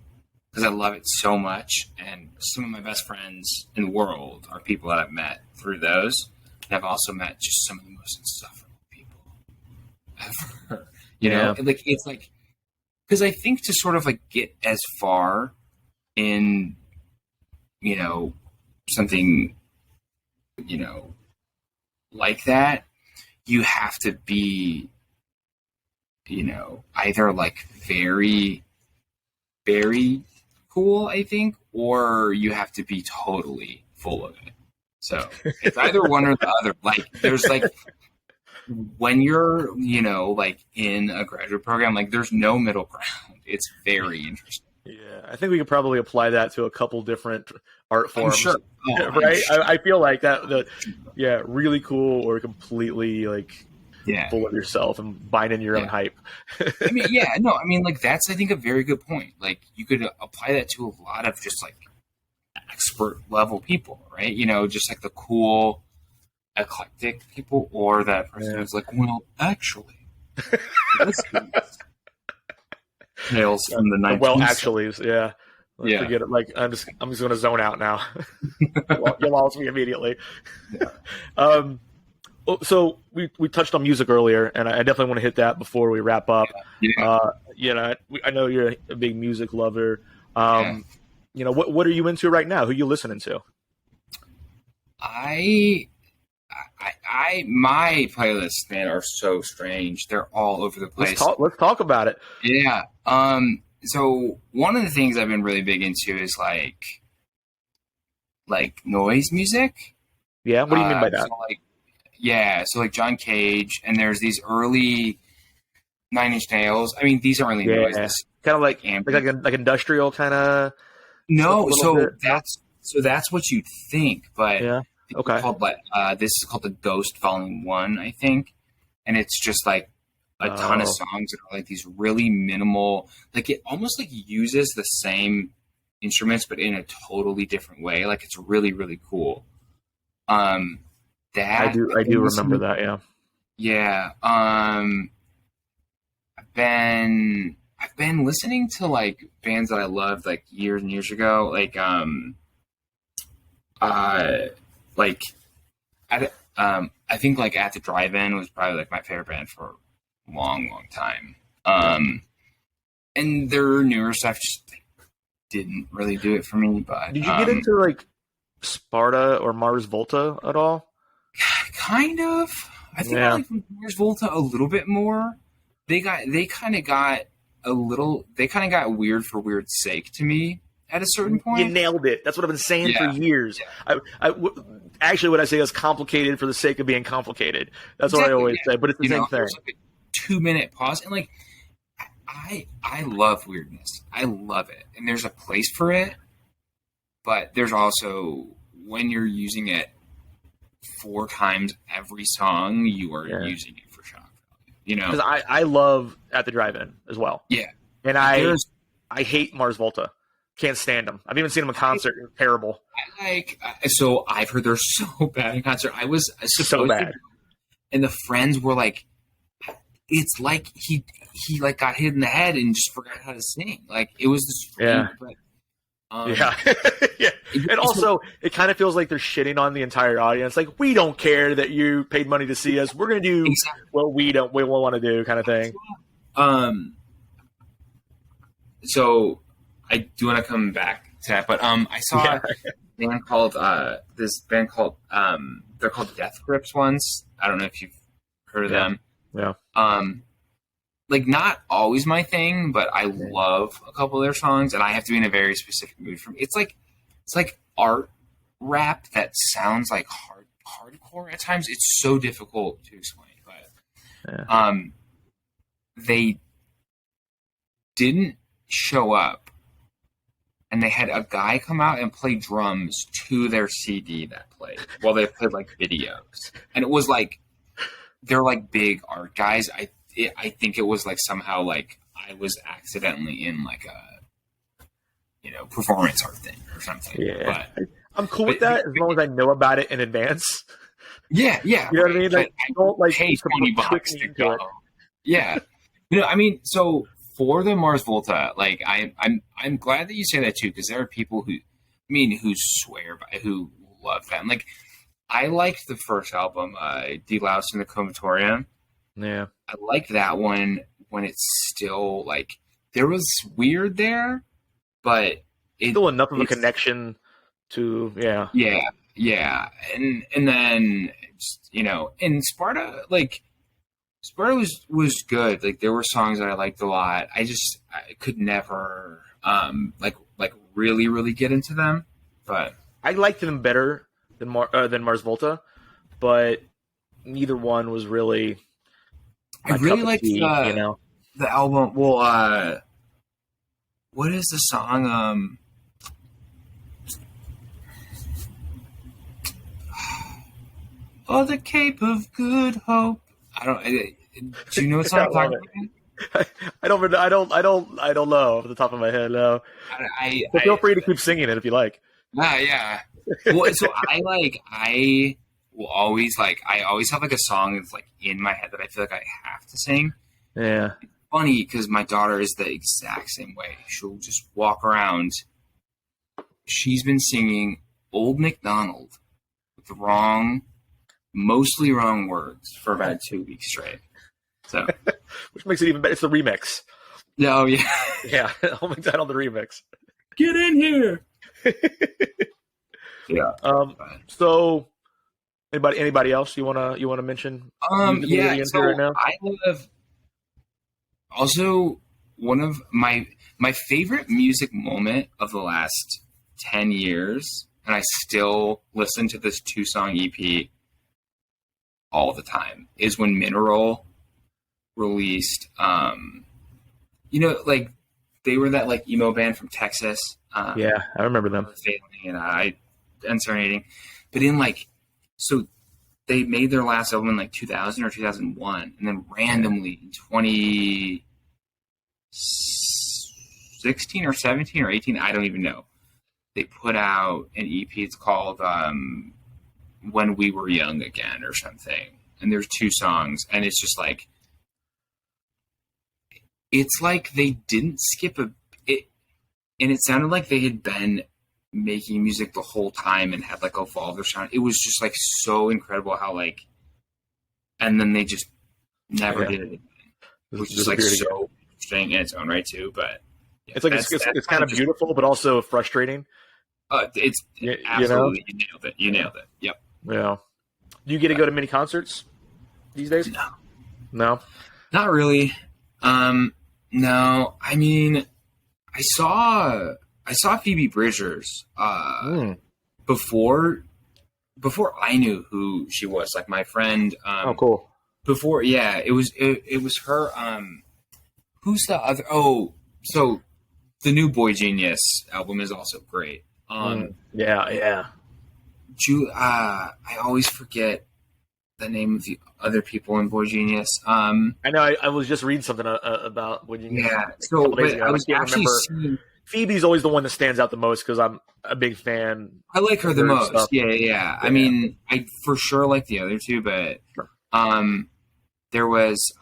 because I love it so much, and some of my best friends in the world are people that I've met through those, and I've also met just some of the most insufferable people ever. Like it's like, because I think to sort of like get as far in something like that, you have to be either like very, very cool, I think, or you have to be totally full of it. So it's either one or the other. Like there's like, when you're like in a graduate program, like there's no middle ground. It's very interesting. Yeah, I think we could probably apply that to a couple different art forms. Sure. Right? Sure. I feel like that really cool or completely like full of yourself and binding your own hype. I mean, like that's, I think, a very good point. Like you could apply that to a lot of just like expert level people, right? Just like the cool, eclectic people, or that person who's like, well, actually, this is tales from the 19th. Well, actually, forget it. Like I'm just going to zone out now. You lost me immediately. Yeah. So we touched on music earlier, and I definitely want to hit that before we wrap up. I know you're a big music lover. What are you into right now? Who are you listening to? My playlists, man, are so strange. They're all over the place. Let's talk about it. Yeah. So one of the things I've been really big into is like noise music. Yeah. What do you mean by that? So like John Cage, and there's these early 9 Inch Nails. I mean, these aren't really noise. Kind of like industrial kind of. No, that's what you'd think, but okay. This is called the Ghost Volume 1, I think, and it's just like a ton of songs that are like these really minimal, like it almost like uses the same instruments but in a totally different way. Like it's really, really cool. That I do remember that. Yeah. Yeah. I've been listening to like bands that I loved like years and years ago, like I think like At the Drive-In was probably like my favorite band for a long, long time. And their newer stuff just didn't really do it for me. But did you get into like Sparta or Mars Volta at all? Kind of. I think I like Mars Volta a little bit more. They kind of got weird for weird's sake to me at a certain point. You nailed it. That's what I've been saying for years. Yeah. Actually, what I say is complicated for the sake of being complicated. That's what I always say, but it's the same thing. There's like a 2-minute pause, and like I love weirdness. I love it, and there's a place for it, but there's also when you're using it 4 times every song, you are using it for shock value. You know, because I love At the Drive-In as well. Yeah, and I hate Mars Volta. Can't stand them. I've even seen them in concert. They're terrible. So I've heard they're so bad in concert. I was so bad, and the friends were like, "It's like he like got hit in the head and just forgot how to sing." Like it was this. Yeah. Yeah. And also, it kind of feels like they're shitting on the entire audience. Like, we don't care that you paid money to see us. We're going to do what we want to do, kind of thing. So I do want to come back to that, but I saw a band called they're called Death Grips once. I don't know if you've heard of them. Yeah. Like not always my thing, but I love a couple of their songs, and I have to be in a very specific mood for me. It's like art rap that sounds like hardcore at times. It's so difficult to explain, but they didn't show up, and they had a guy come out and play drums to their CD that played while they played like videos, and it was like they're like big art guys. I think it was like somehow like I was accidentally in like a performance art thing or something. Yeah, but I'm cool with that as long as I know about it in advance. Yeah. You know what I mean? Like, I don't like pay $20 to go. Yeah, I mean, so for the Mars Volta, like I'm glad that you say that too, because there are people who swear by, who love them. Like I liked the first album, De Louse in the Comatorium. Yeah, I like that one when it's still like there was weird there, but it's still enough of a connection to yeah, and then just, and Sparta was good. Like there were songs that I liked a lot. I could never like really get into them, but I liked them better than Mars Volta, but neither one was really. I really liked the album. Well, what is the song? Oh, the Cape of Good Hope. Do you know what song I'm talking about? I don't know off the top of my head. No. So feel free to keep singing it if you like. Yeah. Well, so I will always I always have like a song that's like in my head that I feel like I have to sing. Yeah. It's funny because my daughter is the exact same way. She'll just walk around. She's been singing Old MacDonald with mostly wrong words for about 2 weeks straight. So, which makes it even better. It's the remix. Oh yeah, yeah. Old MacDonald the remix. Get in here. Yeah. So. Anybody else you wanna mention? Yeah. So right now? I have also one of my favorite music moment of the last 10 years, and I still listen to this 2-song EP all the time, is when Mineral released. Like they were that like emo band from Texas. Yeah, I remember them. And Serenading, but in like. So they made their last album in like 2000 or 2001, and then randomly in 2016 or 17 or 18, I don't even know, they put out an EP. It's called When We Were Young Again or something. And there's 2 songs, and it's just like, it's like they didn't skip it, and it sounded like they had been making music the whole time and had like evolved their sound. It was just like so incredible how like, and then they just never did it again, which is like so interesting in its own right too. But yeah, it's like it's kind of beautiful, but also frustrating. It's absolutely, you nailed it. Yep. Yeah. Do you get to go to many concerts these days? No, No. not really. No, I mean, I saw Phoebe Bridgers before I knew who she was. Like my friend. Oh, cool. Before, yeah, it was her. Who's the other? Oh, so the new Boy Genius album is also great. Yeah. I always forget the name of the other people in Boy Genius. I know. I was just reading something about Boy Genius. Yeah. So, but I was actually seeing. Phoebe's always the one that stands out the most because I'm a big fan. I like her the most. Stuff. Yeah. I mean, I for sure like the other two, but there was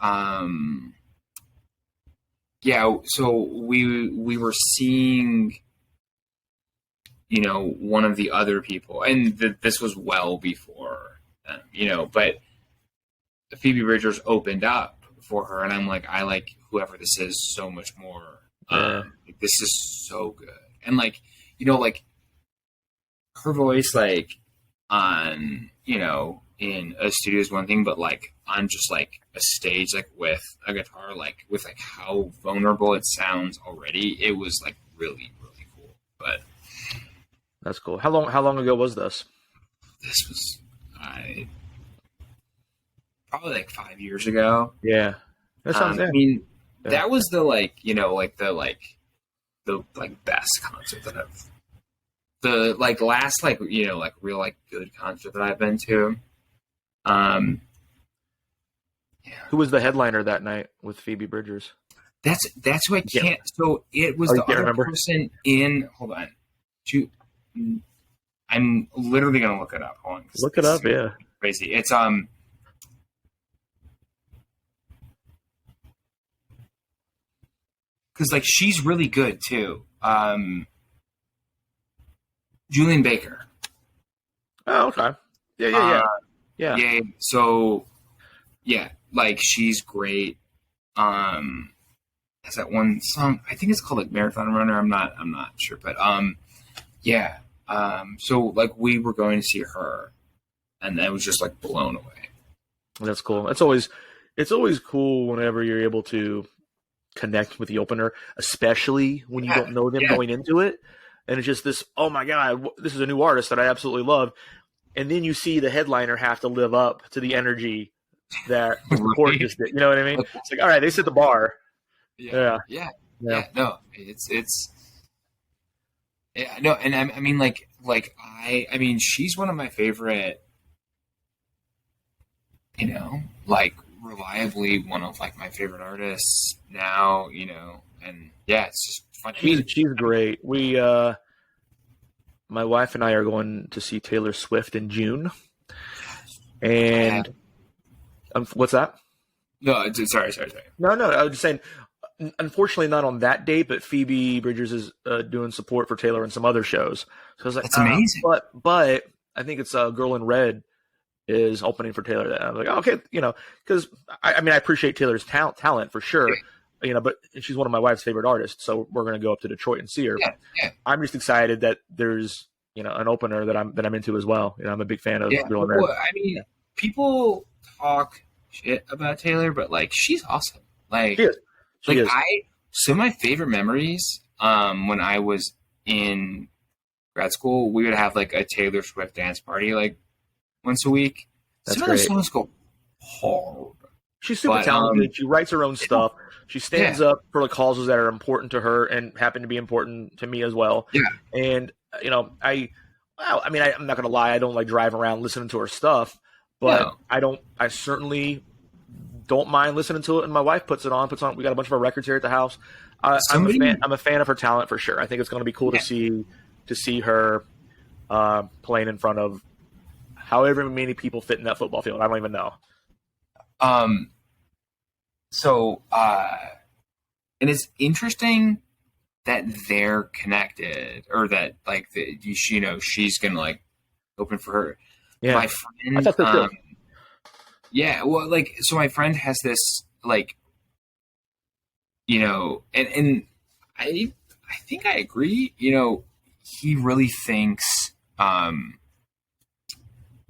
yeah. So we were seeing, one of the other people, and this was well before, but Phoebe Bridgers opened up for her, and I'm like, I like whoever this is so much more. This is so good. And like her voice, like on, in a studio is one thing, but like on just like a stage, like with a guitar, like with like how vulnerable it sounds already, it was like really, really cool. But that's cool. How long ago was this? This was probably like 5 years ago. Yeah. That sounds I mean, that was the best concert that last real like good concert that I've been to. Yeah. Who was the headliner that night with Phoebe Bridgers? That's who I can't. So it was the other person in. Hold on, I'm literally gonna look it up. Hold on, look it up. Yeah, crazy. It's because like she's really good too. Julian Baker. Oh, okay. Yeah. So, yeah, like she's great. Has that one song? I think it's called like Marathon Runner. I'm not sure, but yeah. So like we were going to see her, and I was just like blown away. That's cool. It's always cool whenever you're able to connect with the opener, especially when you don't know them going into it, and it's just this, oh my god, this is a new artist that I absolutely love, and then you see the headliner have to live up to the energy that the court just did. You know what I mean? It's like, all right, they set the bar. Yeah. No, it's no, and I mean like I mean she's one of my favorite, like reliably one of like my favorite artists now, and yeah, it's just fun. She's great. We my wife and I are going to see Taylor Swift in June. And what's that? No, sorry. No, I was just saying, unfortunately not on that date, but Phoebe Bridgers is doing support for Taylor and some other shows. So I was like, that's amazing. But I think it's Girl in Red is opening for Taylor. That I'm like, okay, because I mean, I appreciate Taylor's talent for sure, but she's one of my wife's favorite artists, so we're going to go up to Detroit and see her. Yeah. I'm just excited that there's an opener that I'm into as well. I'm a big fan of Girl in Red. Well, I mean, people talk shit about Taylor, but like she's awesome. Like she is. Some of my favorite memories when I was in grad school, we would have like a Taylor Swift dance party like once a week. Some of those songs go hard. She's super talented. She writes her own stuff. She stands up for the causes that are important to her and happen to be important to me as well. Yeah. And I'm not going to lie. I don't like driving around listening to her stuff, but I certainly don't mind listening to it. And my wife puts it on. We got a bunch of our records here at the house. I'm a fan of her talent for sure. I think it's going to be cool to see her playing in front of however many people fit in that football field. I don't even know. So, and it's interesting that they're connected, or that like she's gonna like open for her. Yeah, my friend. I thought so too. Yeah, well, like so, my friend has this like, and I think I agree. He really thinks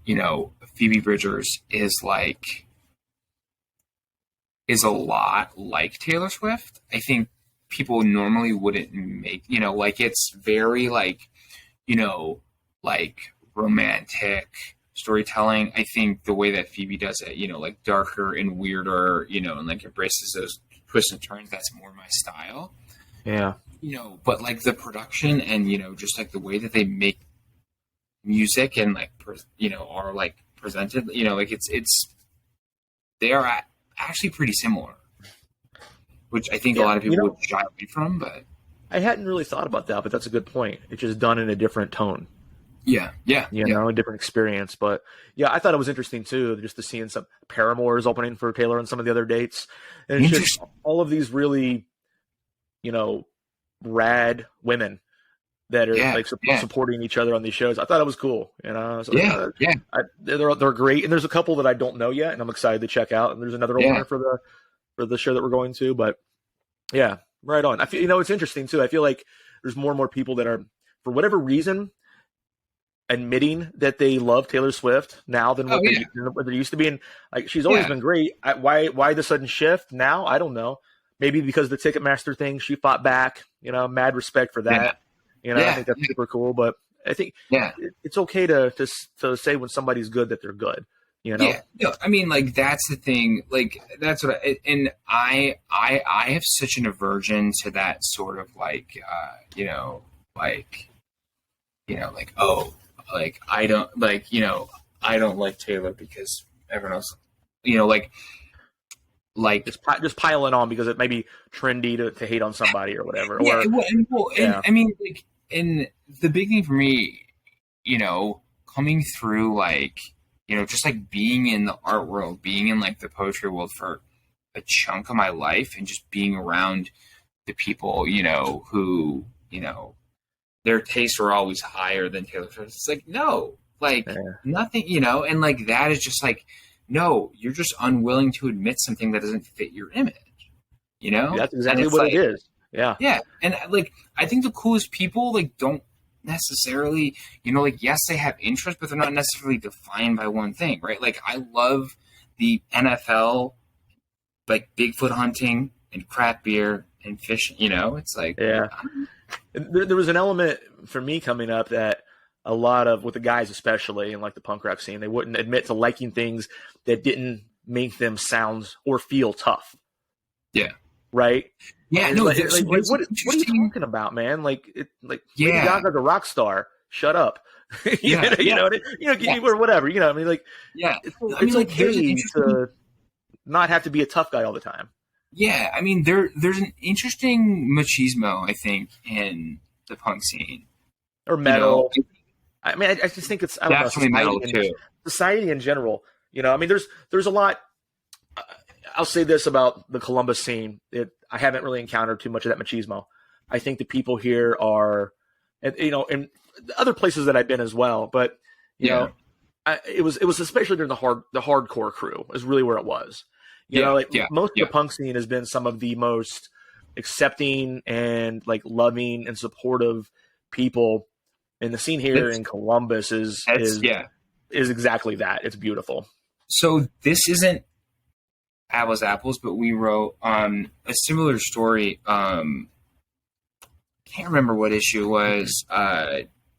Phoebe Bridgers is a lot like Taylor Swift. I think people normally wouldn't make, it's very like romantic storytelling. I think the way that Phoebe does it, like darker and weirder, and like embraces those twists and turns, that's more my style. Yeah. But like the production and, just like the way that they make music and like, are like presented, like they are actually pretty similar, which I think a lot of people would shy away from, but I hadn't really thought about that, but that's a good point. It's just done in a different tone. Yeah. A different experience. But yeah, I thought it was interesting too, just to seeing some Paramore's opening for Taylor and some of the other dates. And it's just all of these really, rad women that are supporting each other on these shows. I thought it was cool. So, they're great. And there's a couple that I don't know yet, and I'm excited to check out. And there's another opener for the show that we're going to. But yeah, right on. I feel it's interesting too. I feel like there's more and more people that are, for whatever reason, admitting that they love Taylor Swift now than what they used to be. And like, she's always been great. Why the sudden shift now? I don't know. Maybe because the Ticketmaster thing, she fought back. Mad respect for that. I think that's super cool. But I think it's okay to say when somebody's good that they're good. Yeah. No, I mean, like, that's the thing. Like, that's what I have such an aversion to that sort of like, I don't like Taylor because everyone else, like just piling on because it may be trendy to hate on somebody or whatever. I mean, like, and the big thing for me, coming through, like, just like being in the art world, being in like the poetry world for a chunk of my life, and just being around the people, who, their tastes were always higher than Taylor Swift. It's like, no, like nothing, and like that is just like, no, you're just unwilling to admit something that doesn't fit your image, That's exactly what it is. Yeah. Yeah. And like, I think the coolest people, like, don't necessarily, like, yes, they have interest, but they're not necessarily defined by one thing, right? Like, I love the NFL, like Bigfoot hunting and craft beer and fishing, it's like, there was an element for me coming up that a lot of, with the guys especially in like the punk rock scene, they wouldn't admit to liking things that didn't make them sound or feel tough. Yeah. Right. Yeah. No. What are you talking about, man? Like, Lady Gaga's a rock star. Shut up. Or whatever. I mean, like, it's okay to not have to be a tough guy all the time. Yeah, I mean, there's an interesting machismo, I think, in the punk scene or metal. I mean, I just think it's definitely metal too. Society in general. I mean, there's a lot. I'll say this about the Columbus scene: I haven't really encountered too much of that machismo. I think the people here are, in other places that I've been as well. But it was especially during the hardcore crew is really where it was. Most of the punk scene has been some of the most accepting and like loving and supportive people. And the scene here in Columbus is exactly that. It's beautiful. So this isn't apples, but we wrote a similar story. Can't remember what issue it was.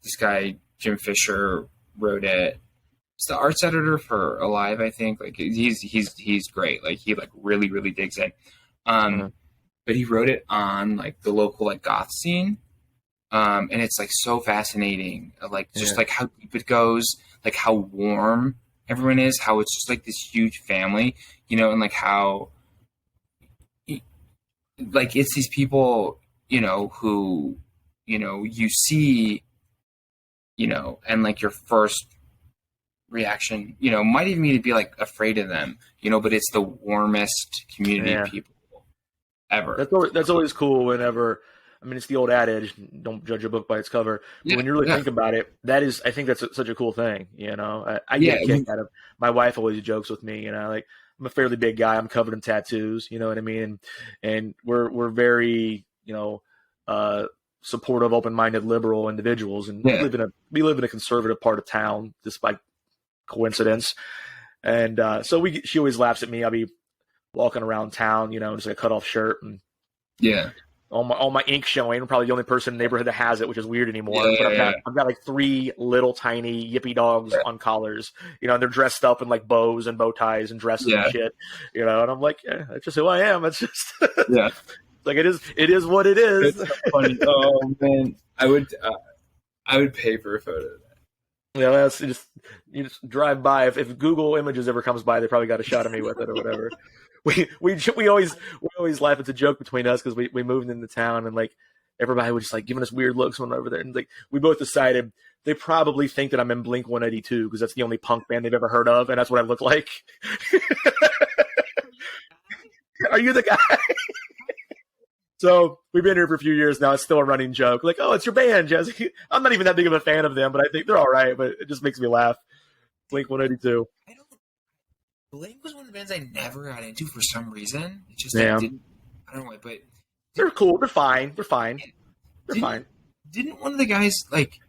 This guy Jim Fisher wrote it. He's the arts editor for Alive, I think. Like, he's great. Like, he like really, really digs it. But he wrote it on like the local like goth scene. And it's like so fascinating, like just like how deep it goes, like how warm everyone is, how it's just like this huge family, and like how like it's these people, who, you see, and like your first reaction, might even be to be like afraid of them, but it's the warmest community of people ever. That's always cool whenever. I mean, it's the old adage, don't judge a book by its cover. But when you really think about it, I think that's such a cool thing, I get a kick out of, my wife always jokes with me, like, I'm a fairly big guy. I'm covered in tattoos, you know what I mean? And we're very, supportive, open-minded, liberal individuals. And we live in a conservative part of town, despite coincidence. And so she always laughs at me. I'll be walking around town, just like a cut off shirt and all my ink showing. I'm probably the only person in the neighborhood that has it, which is weird anymore. But I've got like 3 little tiny yippy dogs on collars, and they're dressed up in like bows and bow ties and dresses and shit, and I'm like, that's just who I am. It's just like it is what it is. It's so funny. Oh man, I would pay for a photo of that. Yeah, that's you just drive by. If Google Images ever comes by, they probably got a shot of me with it or whatever. We always laugh. It's a joke between us because we moved into town and like everybody was just like giving us weird looks when over there, and like we both decided they probably think that I'm in Blink-182 because that's the only punk band they've ever heard of, and that's what I look like. Are you the guy? So we've been here for a few years now. It's still a running joke. Like, oh, it's your band, Jesse. I'm not even that big of a fan of them, but I think they're all right. But it just makes me laugh. Blink-182. Blink was one of the bands I never got into for some reason. It just I don't know, but they're cool. They're fine. They're fine. Didn't one of the guys like?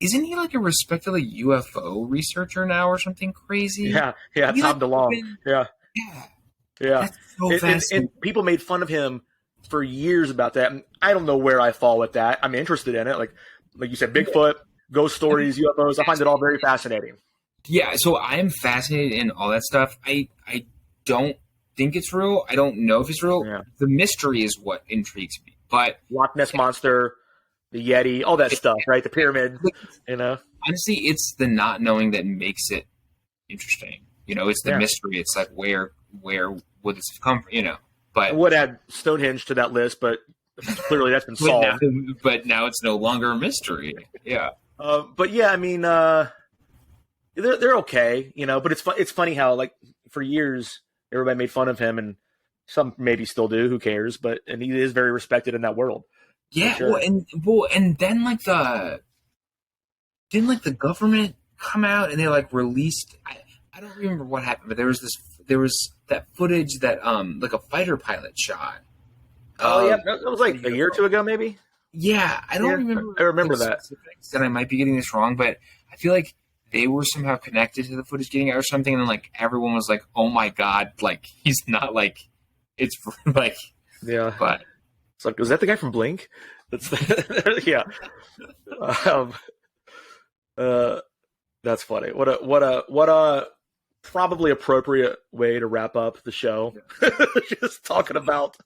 Isn't he like a respected UFO researcher now or something crazy? Yeah. Tom DeLonge. Yeah. That's so fascinating. And people made fun of him for years about that. And I don't know where I fall with that. I'm interested in it. Like you said, Bigfoot, ghost stories, UFOs. I find it all very fascinating. Yeah, so I am fascinated in all that stuff. I don't think it's real. I don't know if it's real. Yeah. The mystery is what intrigues me. But Loch Ness Monster, the Yeti, all that stuff, right? The pyramid, Honestly, it's the not knowing that makes it interesting. It's the mystery. It's like where would this have come from? But I would add Stonehenge to that list, but clearly that's been solved. But now it's no longer a mystery. Yeah. But yeah, I mean. They're okay, but it's funny how like for years everybody made fun of him and some maybe still do, who cares, and he is very respected in that world. Yeah, sure. and then like didn't the government come out and they like released I don't remember what happened, but there was that footage that like a fighter pilot shot. Oh yeah, that was like a year or two ago maybe. Yeah, I don't remember. I remember that. And I might be getting this wrong, but I feel like they were somehow connected to the footage getting out or something, and then like everyone was like, "Oh my god!" Like he's not like it's like But it's like, is that the guy from Blink? That's that's funny. What a probably appropriate way to wrap up the show. Just talking about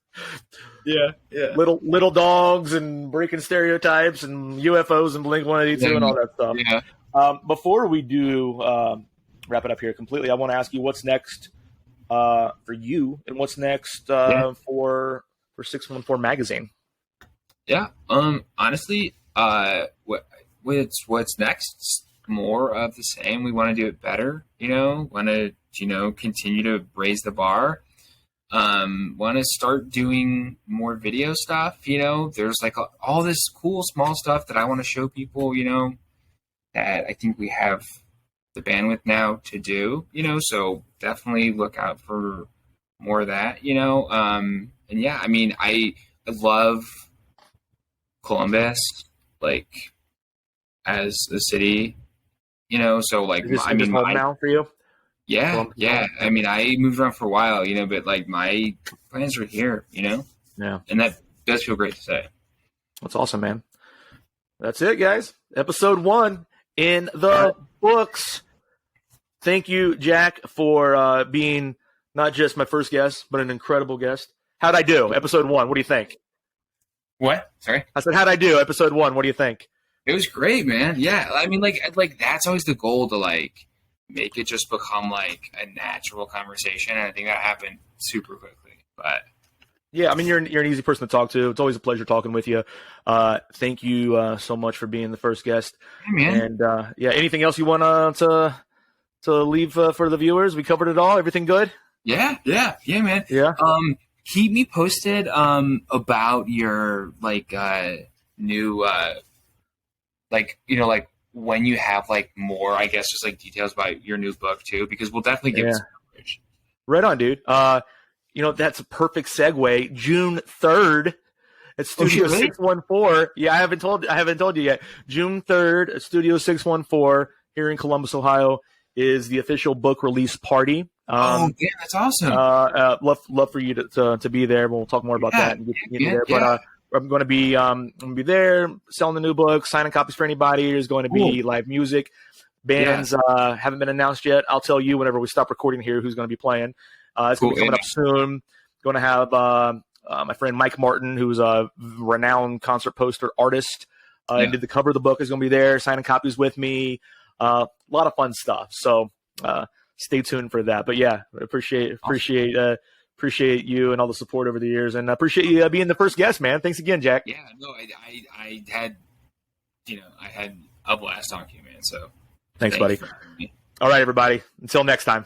little dogs and breaking stereotypes and UFOs and Blink-182 and all that stuff. Yeah. Before we do wrap it up here completely, I want to ask you what's next for you and what's next for 614 Magazine. Yeah. Honestly, what's next? More of the same. We want to do it better. Want to continue to raise the bar. Want to start doing more video stuff. There's like all this cool small stuff that I want to show people. That I think we have the bandwidth now to do, so definitely look out for more of that, and yeah, I mean, I love Columbus, like as a city, so like, I mean, home now for you? Yeah. Columbus. Yeah. I mean, I moved around for a while, but like my plans are here, Yeah. And that does feel great to say. That's awesome, man. That's it, guys. Episode 1 in the books. Thank you, Jack, for being not just my first guest, but an incredible guest. How'd I do? Episode 1. What do you think? What? Sorry? I said, how'd I do? Episode 1. What do you think? It was great, man. Yeah. I mean, like that's always the goal, to like make it just become like a natural conversation. And I think that happened super quickly. But yeah, I mean, you're an easy person to talk to. It's always a pleasure talking with you. Thank you so much for being the first guest. Hey, man. And anything else you want to leave for the viewers? We covered it all. Everything good? Yeah, man. Yeah. Keep me posted about your like new like when you have like more, I guess, just like details about your new book too, because we'll definitely give it some coverage. Right on, dude. That's a perfect segue. June 3rd at Studio 614. Yeah, I haven't told you yet. June 3rd at Studio 614 here in Columbus, Ohio, is the official book release party. Yeah, that's awesome. Love for you to be there. We'll talk more about that and get you there. But I'm going to be there selling the new book, signing copies for anybody. There's going to be live music. Bands haven't been announced yet. I'll tell you whenever we stop recording here who's going to be playing. It's going to be coming up soon. Going to have my friend Mike Martin, who's a renowned concert poster artist, and did the cover of the book, is going to be there signing copies with me. A lot of fun stuff. So stay tuned for that. But yeah, appreciate you and all the support over the years, and appreciate you being the first guest, man. Thanks again, Jack. Yeah, no, I had a blast talking to you, man. So thanks, buddy. All right, everybody. Until next time.